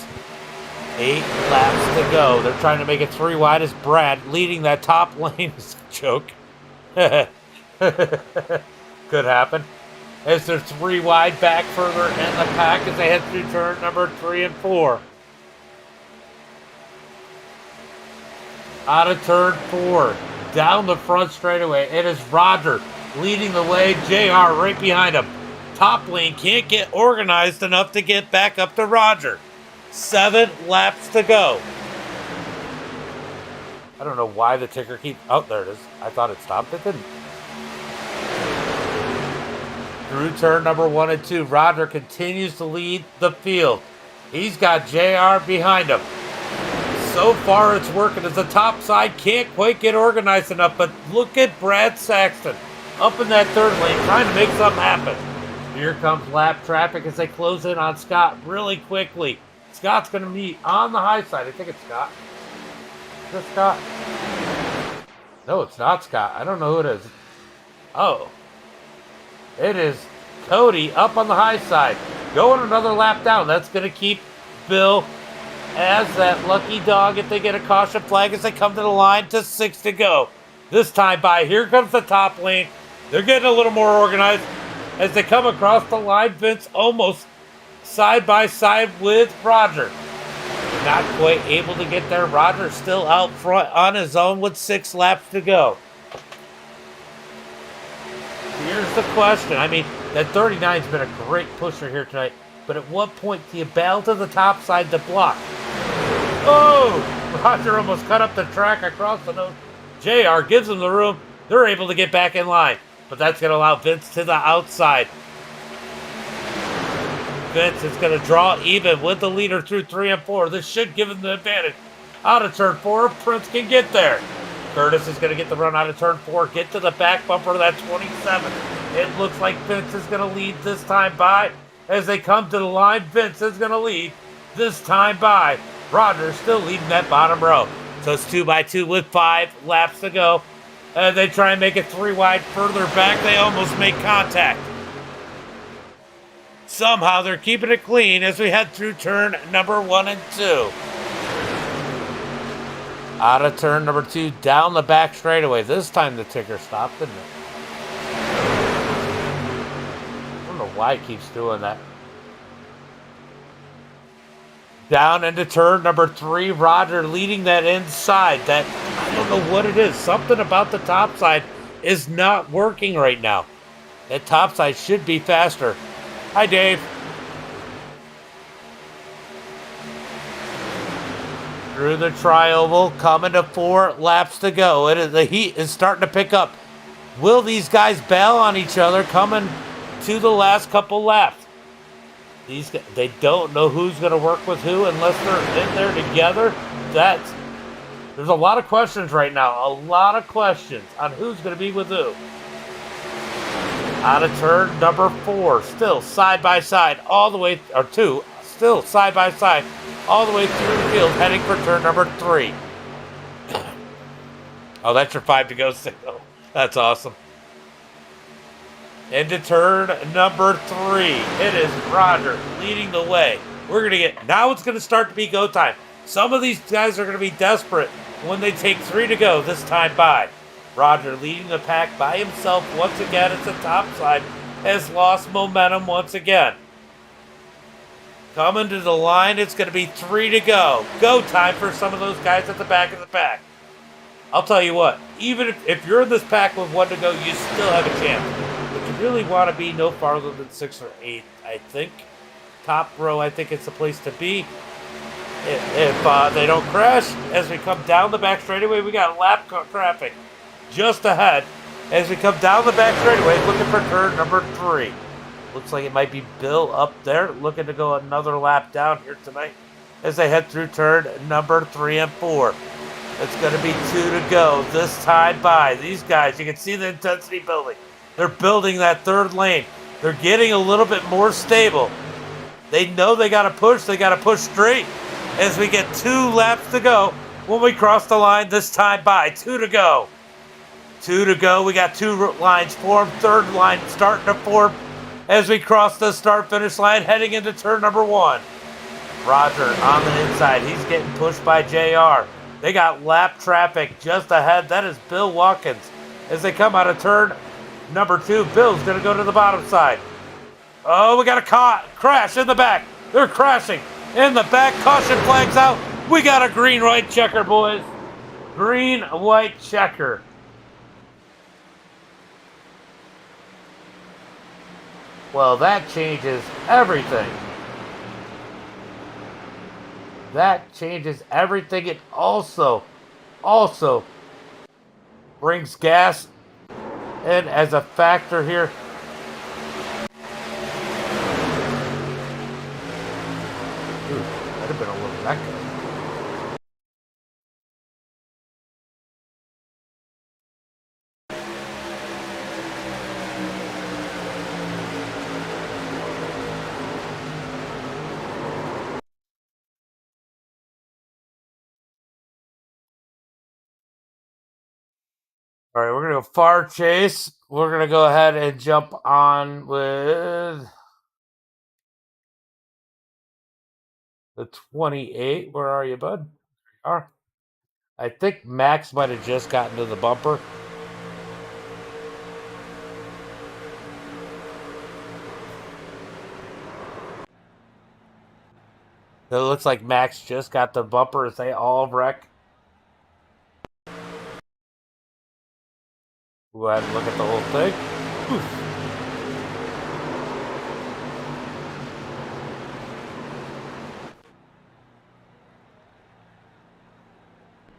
8 laps to go. They're trying to make it 3 wide as Brad leading that top lane is a joke. Could happen. As they're 3 wide back further in the pack as they head through turn number 3 and 4. Out of turn 4, down the front straightaway, it is Roger leading the way. JR right behind him. Top lane can't get organized enough to get back up to Roger. 7 laps to go. I don't know why the ticker keeps... Oh, there it is. I thought it stopped. It didn't. Through turn number 1 and 2, Roger continues to lead the field. He's got JR behind him. So far it's working as the top side can't quite get organized enough, but look at Brad Saxton up in that third lane trying to make something happen. Here comes lap traffic as they close in on Scott really quickly. Scott's going to meet on the high side. I think it's Scott. Is it Scott? No, it's not Scott. I don't know who it is. Oh. It is Cody up on the high side. Going another lap down. That's going to keep Bill as that lucky dog if they get a caution flag as they come to the line to 6 to go. This time by, here comes the top lane. They're getting a little more organized as they come across the line. Vince almost side by side with Roger. Not quite able to get there. Roger still out front on his own with 6 laps to go. Here's the question. I mean, that 39's been a great pusher here tonight, but at what point do you bail to the top side to block? Oh! Roger almost cut up the track across the nose. JR gives them the room. They're able to get back in line, but that's going to allow Vince to the outside. Vince is going to draw even with the leader through 3 and 4. This should give him the advantage. Out of turn 4, Prince can get there. Curtis is going to get the run out of turn 4, get to the back bumper of that 27. It looks like Vince is going to lead this time by. As they come to the line, Vince is going to lead this time by. Roger still leading that bottom row. So it's 2 by 2 with 5 laps to go. And they try and make it 3 wide further back. They almost make contact. Somehow they're keeping it clean as we head through turn number 1 and 2. Out of turn number 2, down the back straightaway. This time the ticker stopped, didn't it? I don't know why it keeps doing that. Down into turn number 3, Roger leading that inside. That, I don't know what it is. Something about the top side is not working right now. That top side should be faster. Hi, Dave. Through the tri-oval, coming to 4 laps to go. The heat is starting to pick up. Will these guys bail on each other coming to the last couple laps? They don't know who's going to work with who unless they're in there together. There's a lot of questions right now. A lot of questions on who's going to be with who. Out of turn number 4, still side by side all the way, or 2, still side by side all the way through the field, heading for turn number 3. Oh, that's your 5 to go signal. That's awesome. Into turn number 3. It is Roger leading the way. We're going to get, now it's going to start to be go time. Some of these guys are going to be desperate when they take 3 to go this time by. Roger leading the pack by himself once again as the top side has lost momentum once again. Coming to the line, it's going to be 3 to go. Go time for some of those guys at the back of the pack. I'll tell you what, even if you're in this pack with 1 to go, you still have a chance. But you really want to be no farther than 6 or 8, I think. Top row, I think it's the place to be. If they don't crash, as we come down the back straightaway, we got lap traffic just ahead. As we come down the back straightaway, looking for turn number 3. Looks like it might be Bill up there, looking to go another lap down here tonight as they head through turn number 3 and 4. It's going to be 2 to go this time by. These guys, you can see the intensity building. They're building that third lane. They're getting a little bit more stable. They know they got to push. They got to push straight as we get 2 laps to go when we cross the line this time by. 2 to go. 2 to go. We got 2 lines formed. Third line starting to form as we cross the start-finish line heading into turn number 1. Roger on the inside. He's getting pushed by JR. They got lap traffic just ahead. That is Bill Watkins. As they come out of turn number 2, Bill's going to go to the bottom side. Oh, we got a crash in the back. They're crashing in the back. Caution flags out. We got a green-white checker, boys. Green-white checker. Well, that changes everything. That changes everything. It also brings gas in as a factor here. Ooh, that'd have been a little neck. All right, we're going to go far chase. We're going to go ahead and jump on with the 28. Where are you, bud? I think Max might have just gotten to the bumper. It looks like Max just got the bumper as they all wreck. Go ahead and look at the whole thing. Oof.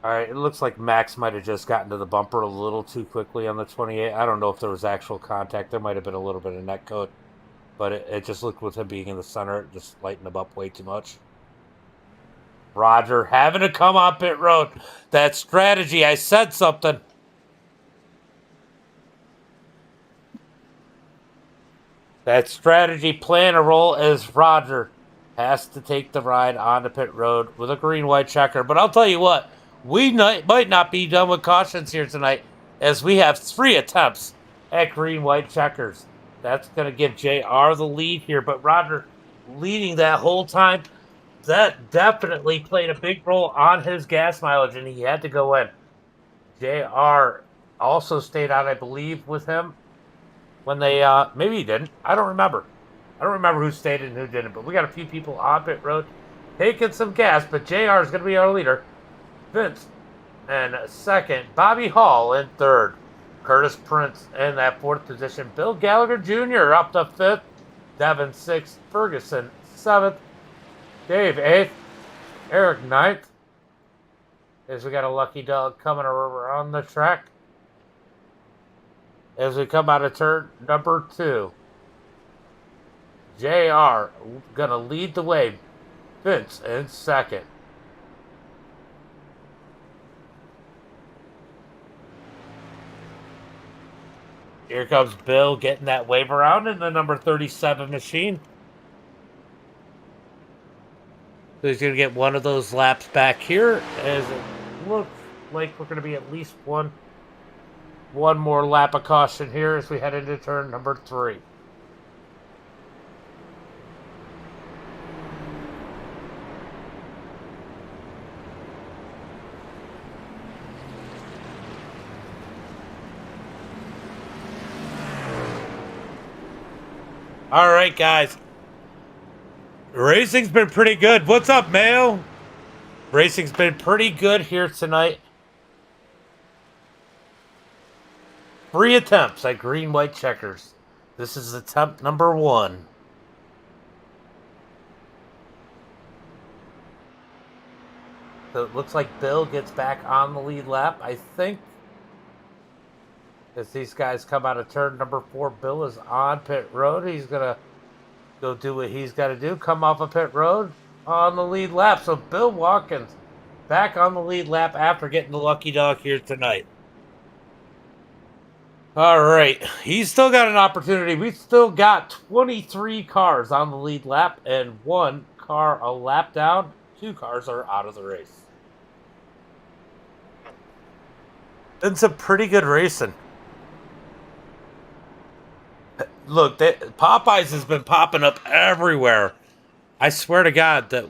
All right, it looks like Max might have just gotten to the bumper a little too quickly on the 28. I don't know if there was actual contact. There might have been a little bit of net coat, but it just looked with him being in the center, it just lightened him up way too much. Roger having to come on pit road. That strategy, I said something. That strategy playing a role as Roger has to take the ride onto pit road with a green-white checker. But I'll tell you what, we might not be done with cautions here tonight, as we have 3 attempts at green-white checkers. That's going to give JR the lead here, but Roger leading that whole time. That definitely played a big role on his gas mileage, and he had to go in. JR also stayed out, I believe, with him when they, maybe he didn't. I don't remember. I don't remember who stayed and who didn't, but we got a few people on pit road taking some gas, but JR is going to be our leader. Vince in second. Bobby Hall in third. Curtis Prince in that 4th position. Bill Gallagher Jr. up to 5th. Devin 6th. Ferguson 7th. Dave 8th. Eric 9th. As we got a lucky dog coming around the track. As we come out of turn number 2. JR gonna lead the way. Vince in second. Here comes Bill getting that wave around in the number 37 machine. So he's going to get one of those laps back here, as it looks like we're going to be at least one more lap of caution here as we head into turn number 3. All right, guys. Racing's been pretty good. What's up, Mayo? Racing's been pretty good here tonight. 3 attempts at green-white checkers. This is attempt number 1. So it looks like Bill gets back on the lead lap, I think. As these guys come out of turn number 4, Bill is on pit road. He's going to go do what he's got to do. Come off of pit road on the lead lap. So Bill Watkins back on the lead lap after getting the lucky dog here tonight. All right. He's still got an opportunity. We've still got 23 cars on the lead lap and 1 car a lap down. 2 cars are out of the race. It's a pretty good racing. look, Popeyes has been popping up everywhere. I swear to God that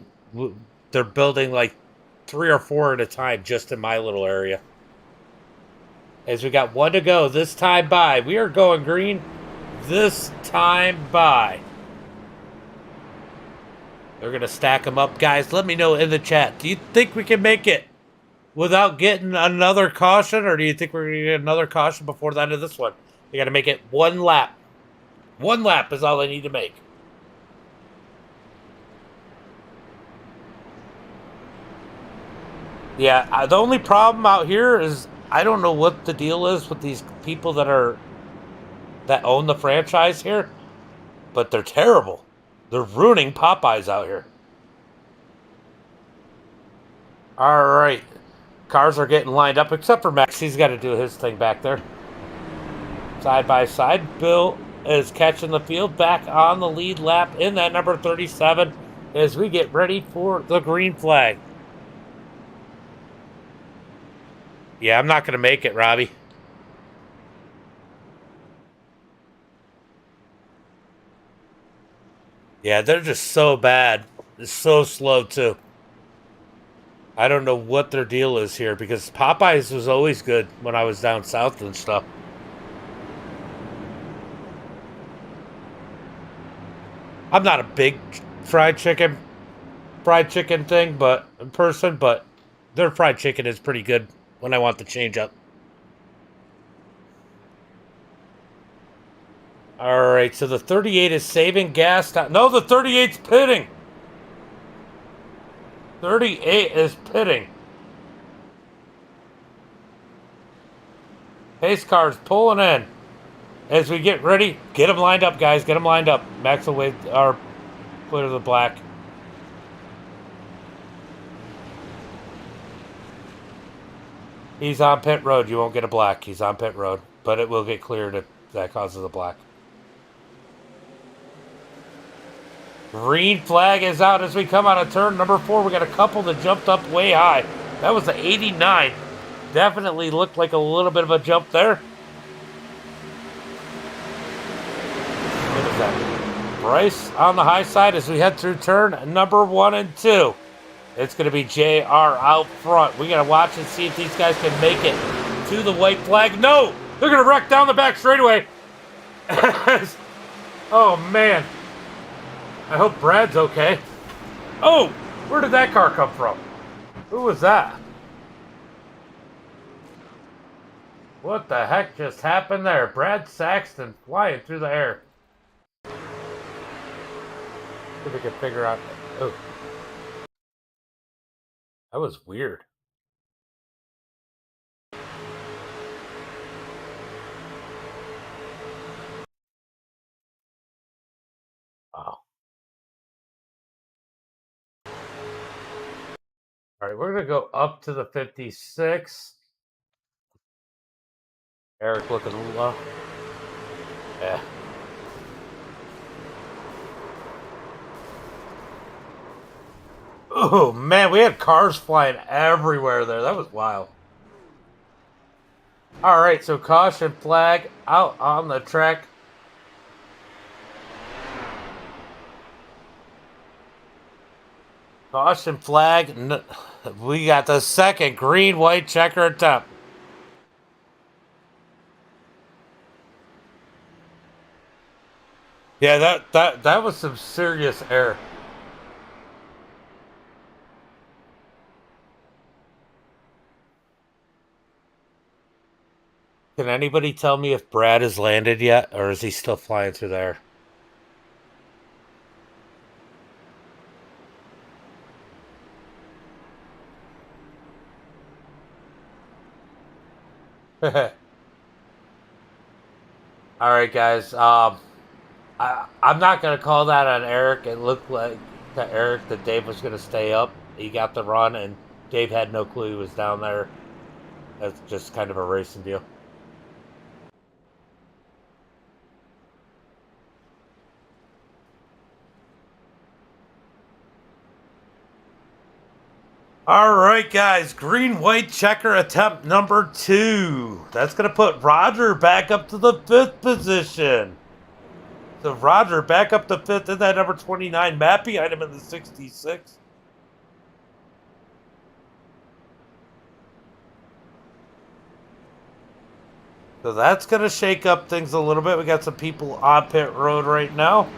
they're building like 3 or 4 at a time just in my little area. As we got 1 to go this time by. We are going green this time by. They're going to stack them up. Guys, let me know in the chat. Do you think we can make it without getting another caution? Or do you think we're going to get another caution before the end of this one? You got to make it 1 lap. 1 lap is all they need to make. Yeah, the only problem out here is I don't know what the deal is with these people that own the franchise here, but they're terrible. They're ruining Popeyes out here. All right, cars are getting lined up except for Max. He's got to do his thing back there. Side by side, Bill is catching the field back on the lead lap in that number 37 as we get ready for the green flag. Yeah, I'm not going to make it, Robbie. Yeah, they're just so bad. It's so slow, too. I don't know what their deal is here because Popeyes was always good when I was down south and stuff. I'm not a big fried chicken thing, but in person, but their fried chicken is pretty good when I want the change up. All right, so the 38 is saving gas. No, the 38's pitting. 38 is pitting. Pace car's pulling in. As we get ready, get them lined up, guys. Get them lined up. Max will wait, or clear the black. He's on pit road. You won't get a black. He's on pit road. But it will get cleared if that causes a black. Green flag is out as we come out of turn number 4. We got a couple that jumped up way high. That was the 89. Definitely looked like a little bit of a jump there. What is that? Bryce on the high side as we head through turn number 1 and 2. It's going to be JR out front. We got to watch and see if these guys can make it to the white flag. No! They're going to wreck down the back straightaway. Oh, man. I hope Brad's okay. Oh! Where did that car come from? Who was that? What the heck just happened there? Brad Saxton flying through the air. See if we can figure out. Oh. That was weird. Wow. All right, we're going to go up to the 56. Eric looking low. Yeah. Oh, man, we had cars flying everywhere there. That was wild. All right, so caution flag out on the track. Caution flag. We got the second green-white checker attempt. Yeah, that was some serious error. Can anybody tell me if Brad has landed yet, or is he still flying through there? All right, guys. I'm not gonna call that on Eric. It looked like to Eric that Dave was gonna stay up. He got the run, and Dave had no clue he was down there. That's just kind of a racing deal. All right, guys. Green-white checker attempt number 2. That's going to put Roger back up to the 5th position. So Roger back up to 5th in that number 29. Matt behind him in the 66. So that's going to shake up things a little bit. We got some people on pit road right now.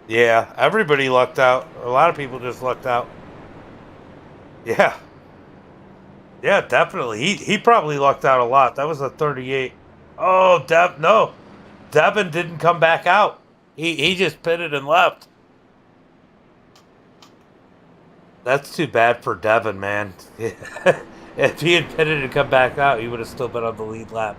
Yeah, everybody lucked out. A lot of people just lucked out. Yeah. Yeah, definitely. He probably lucked out a lot. That was a 38. Oh, no. Devin didn't come back out. He just pitted and left. That's too bad for Devin, man. If he had pitted and come back out, he would have still been on the lead lap.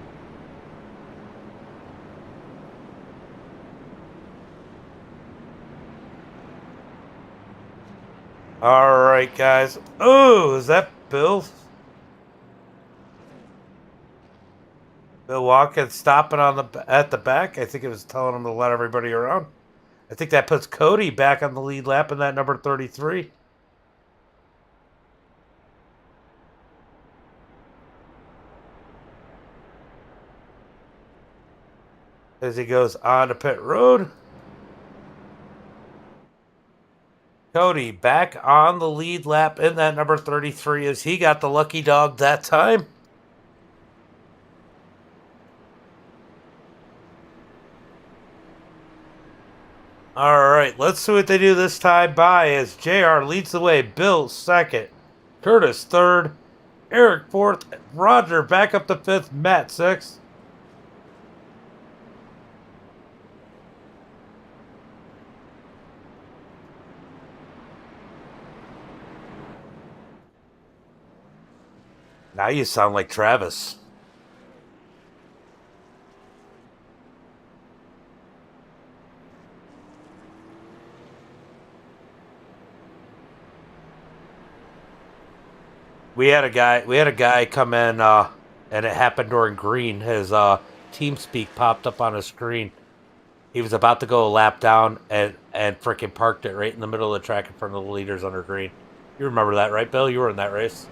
All right, guys. Oh, is that Bill? Bill Watkins stopping at the back. I think it was telling him to let everybody around. I think that puts Cody back on the lead lap in that number 33. As he goes on to pit road. Cody back on the lead lap in that number 33 as he got the lucky dog that time. All right, let's see what they do this time by as JR leads the way. Bill second, Curtis third, Eric fourth, Roger back up to 5th, Matt 6th. Now you sound like Travis. We had a guy come in, and it happened during green. His TeamSpeak popped up on his screen. He was about to go a lap down and freaking parked it right in the middle of the track in front of the leaders under green. You remember that, right, Bill? You were in that race.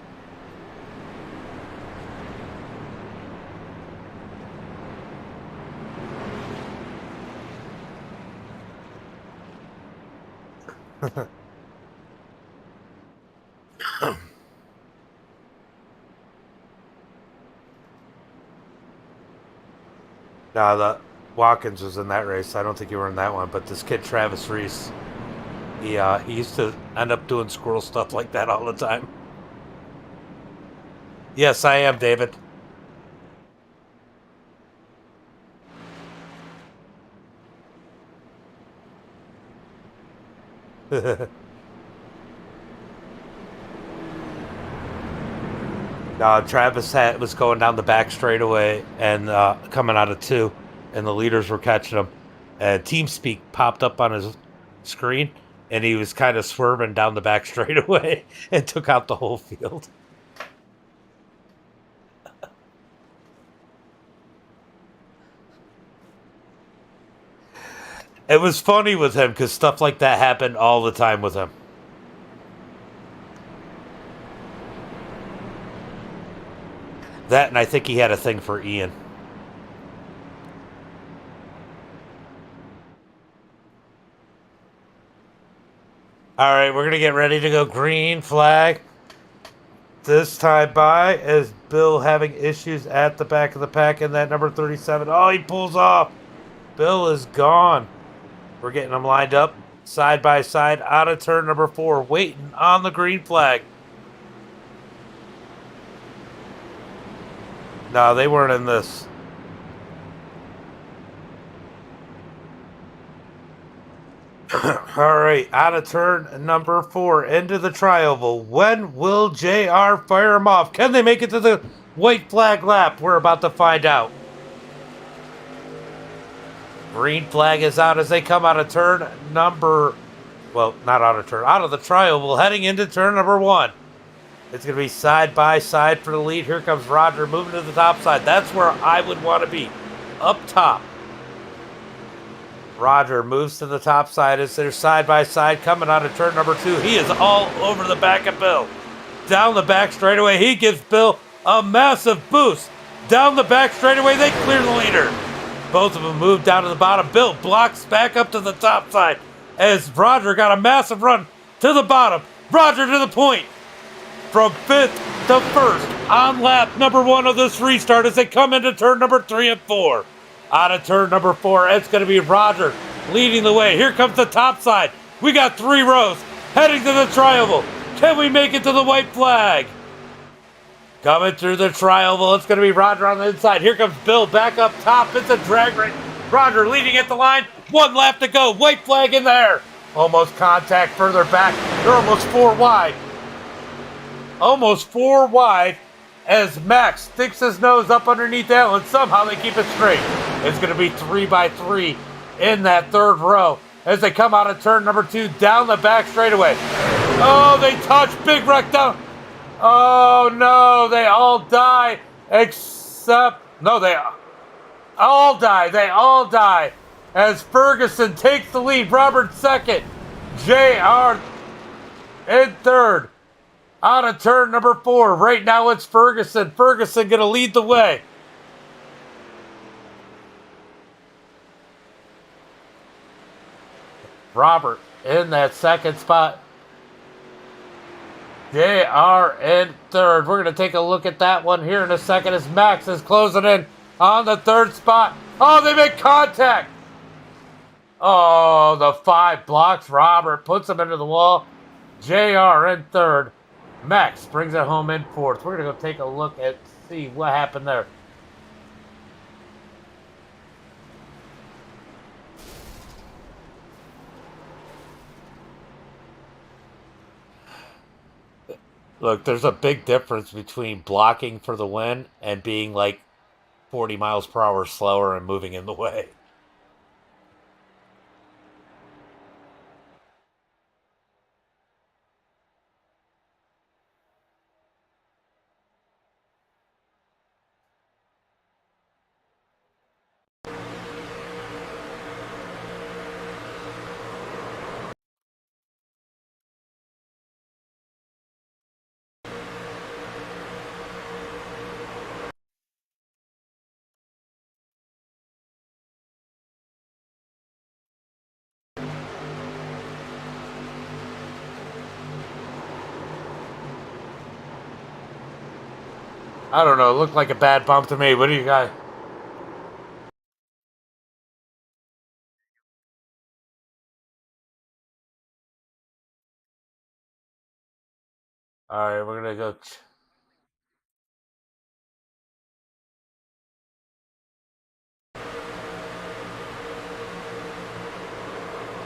No, the Watkins was in that race. I don't think you were in that one, but this kid Travis Reese, he used to end up doing squirrel stuff like that all the time. Yes, I am, David. Travis was going down the back straightaway and coming out of 2, and the leaders were catching him. And TeamSpeak popped up on his screen, and he was kind of swerving down the back straightaway and took out the whole field. It was funny with him because stuff like that happened all the time with him. That, and I think he had a thing for Ian. All right, we're going to get ready to go green flag. This time by as Bill having issues at the back of the pack in that number 37. Oh, he pulls off. Bill is gone. We're getting them lined up side by side out of turn number 4, waiting on the green flag. No, they weren't in this. All right, out of turn number 4 into the tri-oval. When will JR fire him off? Can they make it to the white flag lap? We're about to find out. Green flag is out as they come out of turn number, well, not out of turn, out of the tri-oval, heading into turn number 1. It's going to be side by side for the lead. Here comes Roger moving to the top side. That's where I would want to be, up top. Roger moves to the top side as they're side by side coming out of turn number 2. He is all over the back of Bill. Down the back straightaway, he gives Bill a massive boost. Down the back straightaway, they clear the leader. Both of them move down to the bottom. Bill blocks back up to the top side as Roger got a massive run to the bottom. Roger to the point. From 5th to 1st on lap number 1 of this restart as they come into turn number 3 and 4. Out of turn number 4, it's going to be Roger leading the way. Here comes the top side. We got 3 rows heading to the tri-oval. Can we make it to the white flag? Coming through the tri-oval, it's going to be Roger on the inside. Here comes Bill back up top. It's a drag race. Roger leading at the line. 1 lap to go. White flag in there. Almost contact further back. They're almost 4 wide. Almost 4 wide as Max sticks his nose up underneath Allen. Somehow they keep it straight. It's going to be 3 by 3 in that 3rd row as they come out of turn number 2 down the back straightaway. Oh, they touch. Big wreck down. Oh, no. They all die except... No, they all die. They all die as Ferguson takes the lead. Robert 2nd. JR in 3rd. Out of turn number 4. Right now it's Ferguson. Ferguson going to lead the way. Robert in that 2nd spot. JR in 3rd. We're going to take a look at that one here in a second as Max is closing in on the 3rd spot. Oh, they make contact. Oh, the 5 blocks Robert, puts him into the wall. JR in 3rd. Max brings it home in 4th. We're going to go take a look at see what happened there. Look, there's a big difference between blocking for the win and being like 40 miles per hour slower and moving in the way. I don't know. It looked like a bad bump to me. What do you got? All right, we're going to go.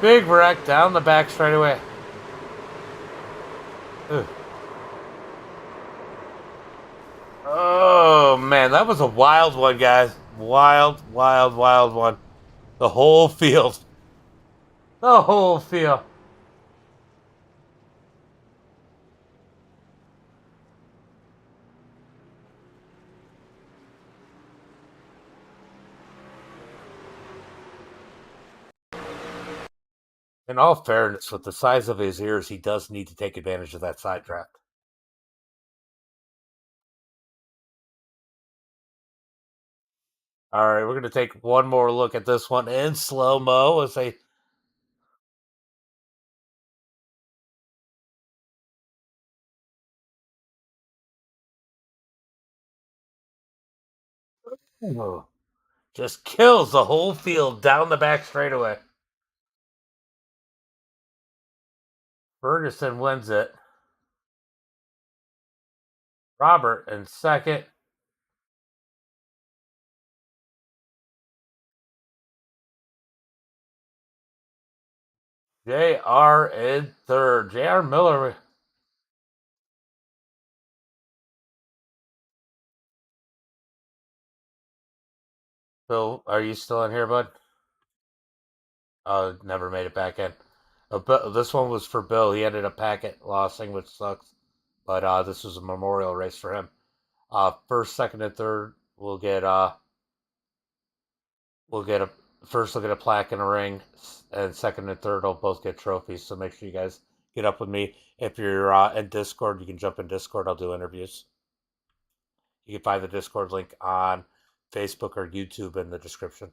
Big wreck down the back straightaway. Ugh. Oh, man. That was a wild one, guys. Wild, wild, wild one. The whole field. The whole field. In all fairness, with the size of his ears, he does need to take advantage of that side draft. All right, we're going to take one more look at this one in slow-mo as they... Oh, just kills the whole field down the back straightaway. Ferguson wins it. Robert in 2nd. JR in 3rd. JR Miller. Bill, are you still in here, bud? Oh, never made it back in. But this one was for Bill. He ended up packet lossing, which sucks. but this was a memorial race for him. First, second, and third will get a first will get a plaque and a ring, and second and third will both get trophies. So make sure you guys get up with me. If you're in Discord, you can jump in Discord. I'll do interviews. You can find the Discord link on Facebook or YouTube in the description.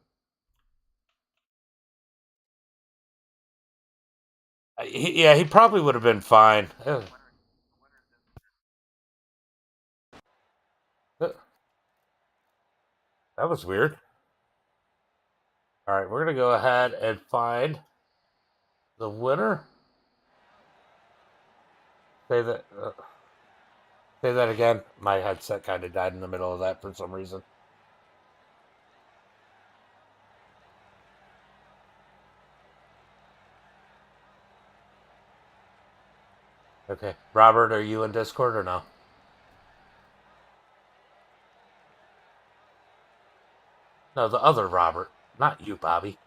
He probably would have been fine. That was weird. All right, we're going to go ahead and find the winner. Say that. Say that again. My headset kind of died in the middle of that for some reason. Okay. Robert, are you in Discord or no? No, the other Robert. Not you, Bobby.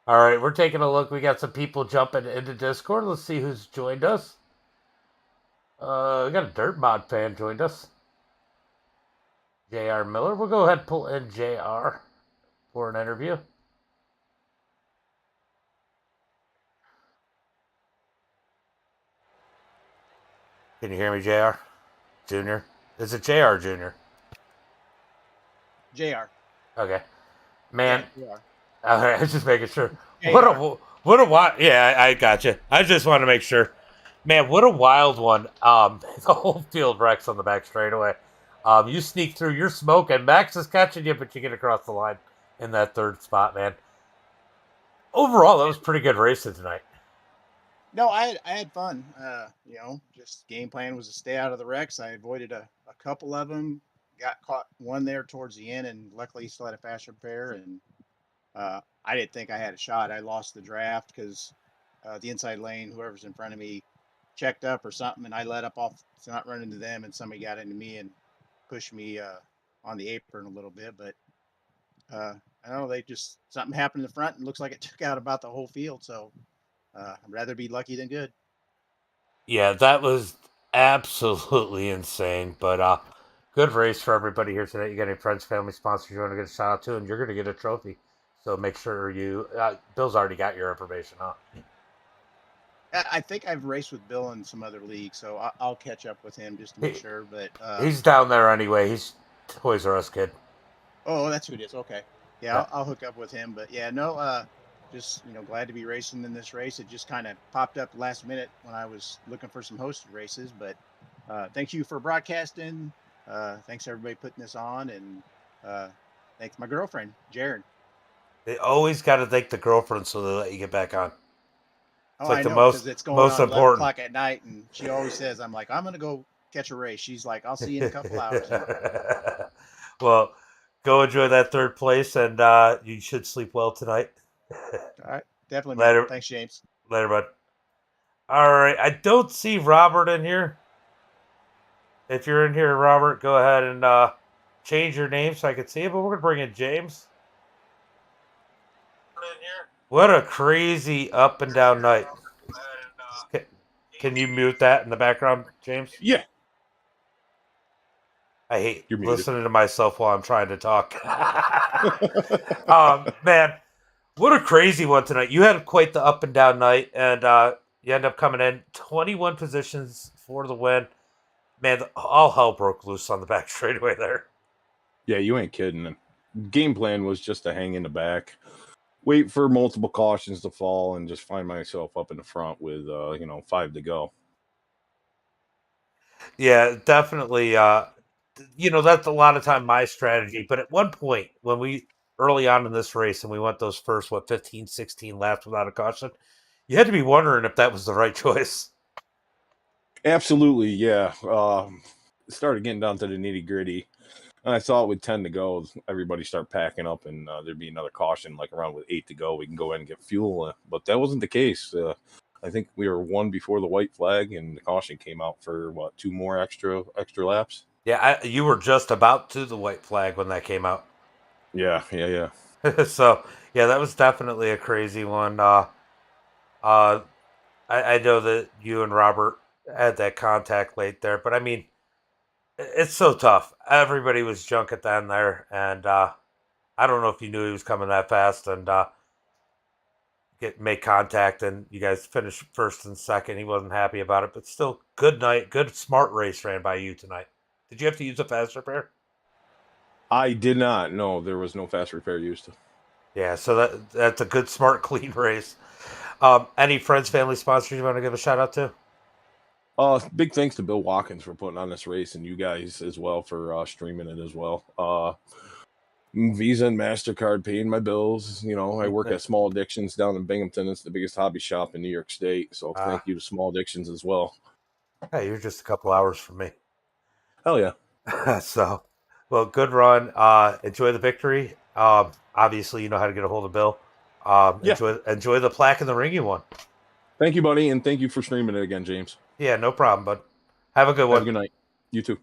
All right, we're taking a look. We got some people jumping into Discord. Let's see who's joined us. We got a Dirt Mod fan joined us. J.R. Miller. We'll go ahead and pull in J.R. for an interview. Can you hear me, J.R. Junior? Is it J.R. Junior? JR. Okay. Man. Yeah, All right, I was just making sure. JR. What a wild. Yeah, I got you. I just want to make sure. Man, what a wild one. The whole field wrecks on the back straightaway. You sneak through, you're smoking. Max is catching you, but you get across the line in that third spot, man. Overall, that was pretty good racing tonight. No, I had fun. Just game plan was to stay out of the wrecks. I avoided a couple of them. Got caught one there towards the end, and luckily still had a faster pair. And I didn't think I had a shot. I lost the draft because the inside lane, whoever's in front of me, checked up or something, and I let up off to not run into them, and somebody got into me and pushed me on the apron a little bit. But I don't know, something happened in the front and looks like it took out about the whole field. So I'd rather be lucky than good. Yeah, that was absolutely insane. But good race for everybody here tonight. You got any friends, family, sponsors you want to get a shout out to, and you're going to get a trophy. So make sure you. Bill's already got your information, huh? I think I've raced with Bill in some other leagues, so I'll catch up with him just to make sure. But he's down there anyway. He's Toys R Us kid. Oh, that's who it is. Okay, yeah, I'll hook up with him. But yeah, no, just glad to be racing in this race. It just kind of popped up last minute when I was looking for some hosted races. But thank you for broadcasting. Thanks everybody putting this on, and thanks my girlfriend, Jaren. They always got to thank the girlfriend so they let you get back on. It's like I know, because it's going on 11 o'clock at night, and she always says, I'm like, I'm going to go catch a race. She's like, I'll see you in a couple hours. Well, go enjoy that third place, and you should sleep well tonight. All right. Definitely, man. Later. Thanks, James. Later, bud. All right. I don't see Robert in here. If you're in here, Robert, go ahead and change your name so I can see it, but we're going to bring in James. What a crazy up and down night. Can you mute that in the background, James? Yeah. I hate You're listening to myself while I'm trying to talk. Man, what a crazy one tonight. You had quite the up and down night, and you end up coming in 21 positions for the win. Man, all hell broke loose on the back straightaway there. Yeah, you ain't kidding. Game plan was just to hang in the back, wait for multiple cautions to fall, and just find myself up in the front with 5 to go. Yeah, definitely. That's a lot of time my strategy. But at one point, when we early on in this race and we went those first 15, 16 laps without a caution, you had to be wondering if that was the right choice. Absolutely, yeah. Started getting down to the nitty gritty. And I thought with 10 to go, everybody start packing up, and there'd be another caution like around with 8 to go. We can go ahead and get fuel, but that wasn't the case. I think we were one before the white flag, and the caution came out for what, 2 more extra laps. Yeah, you were just about to the white flag when that came out. Yeah. So yeah, that was definitely a crazy one. I know that you and Robert had that contact late there, but I mean, it's so tough. Everybody was junk at the end there, and I don't know if you knew he was coming that fast and make contact, and you guys finished first and second. He wasn't happy about it, but still, good night, good smart race ran by you tonight. Did you have to use a fast repair? I did not. No, there was no fast repair used. Yeah, so that's a good, smart, clean race. Any friends, family, sponsors you want to give a shout out to? Big thanks to Bill Watkins for putting on this race, and you guys as well for streaming it as well. Visa and MasterCard paying my bills. You know, I work at Small Addictions down in Binghamton. It's the biggest hobby shop in New York State. So thank you to Small Addictions as well. Hey, you're just a couple hours from me. Hell yeah. So, well, good run. Enjoy the victory. Obviously, you know how to get a hold of Bill. Yeah. Enjoy the plaque and the ring you won. Thank you, buddy, and thank you for streaming it again, James. Yeah, no problem, bud. Have a good one. Have a good night. You too.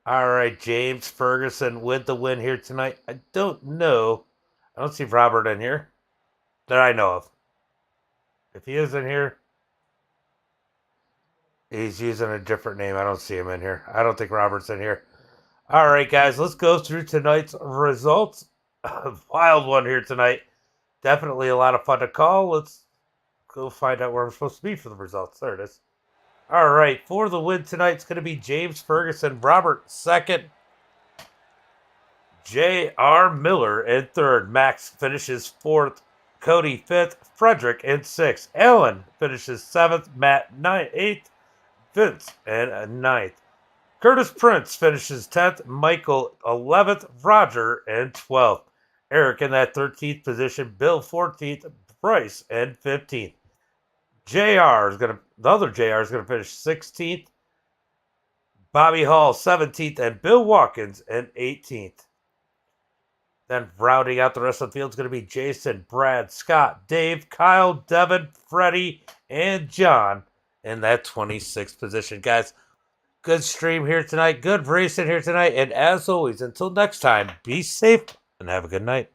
All right, James Ferguson with the win here tonight. I don't know. I don't see Robert in here that I know of. If he is in here, he's using a different name. I don't see him in here. I don't think Robert's in here. All right, guys, let's go through tonight's results. Wild one here tonight. Definitely a lot of fun to call. Let's go find out where I'm supposed to be for the results. There it is. All right, for the win tonight, it's going to be James Ferguson, Robert second, J.R. Miller in third, Max finishes fourth, Cody fifth, Frederick in sixth, Alan finishes seventh, Matt eighth, Vince in ninth, Curtis Prince finishes 10th, Michael 11th, Roger in 12th, Eric in that 13th position, Bill 14th, Bryce in 15th. The other JR is gonna finish 16th, Bobby Hall 17th, and Bill Watkins in 18th. Then rounding out the rest of the field is going to be Jason, Brad, Scott, Dave, Kyle, Devin, Freddie, and John in that 26th position. Guys, good stream here tonight. Good racing here tonight. And as always, until next time, be safe and have a good night.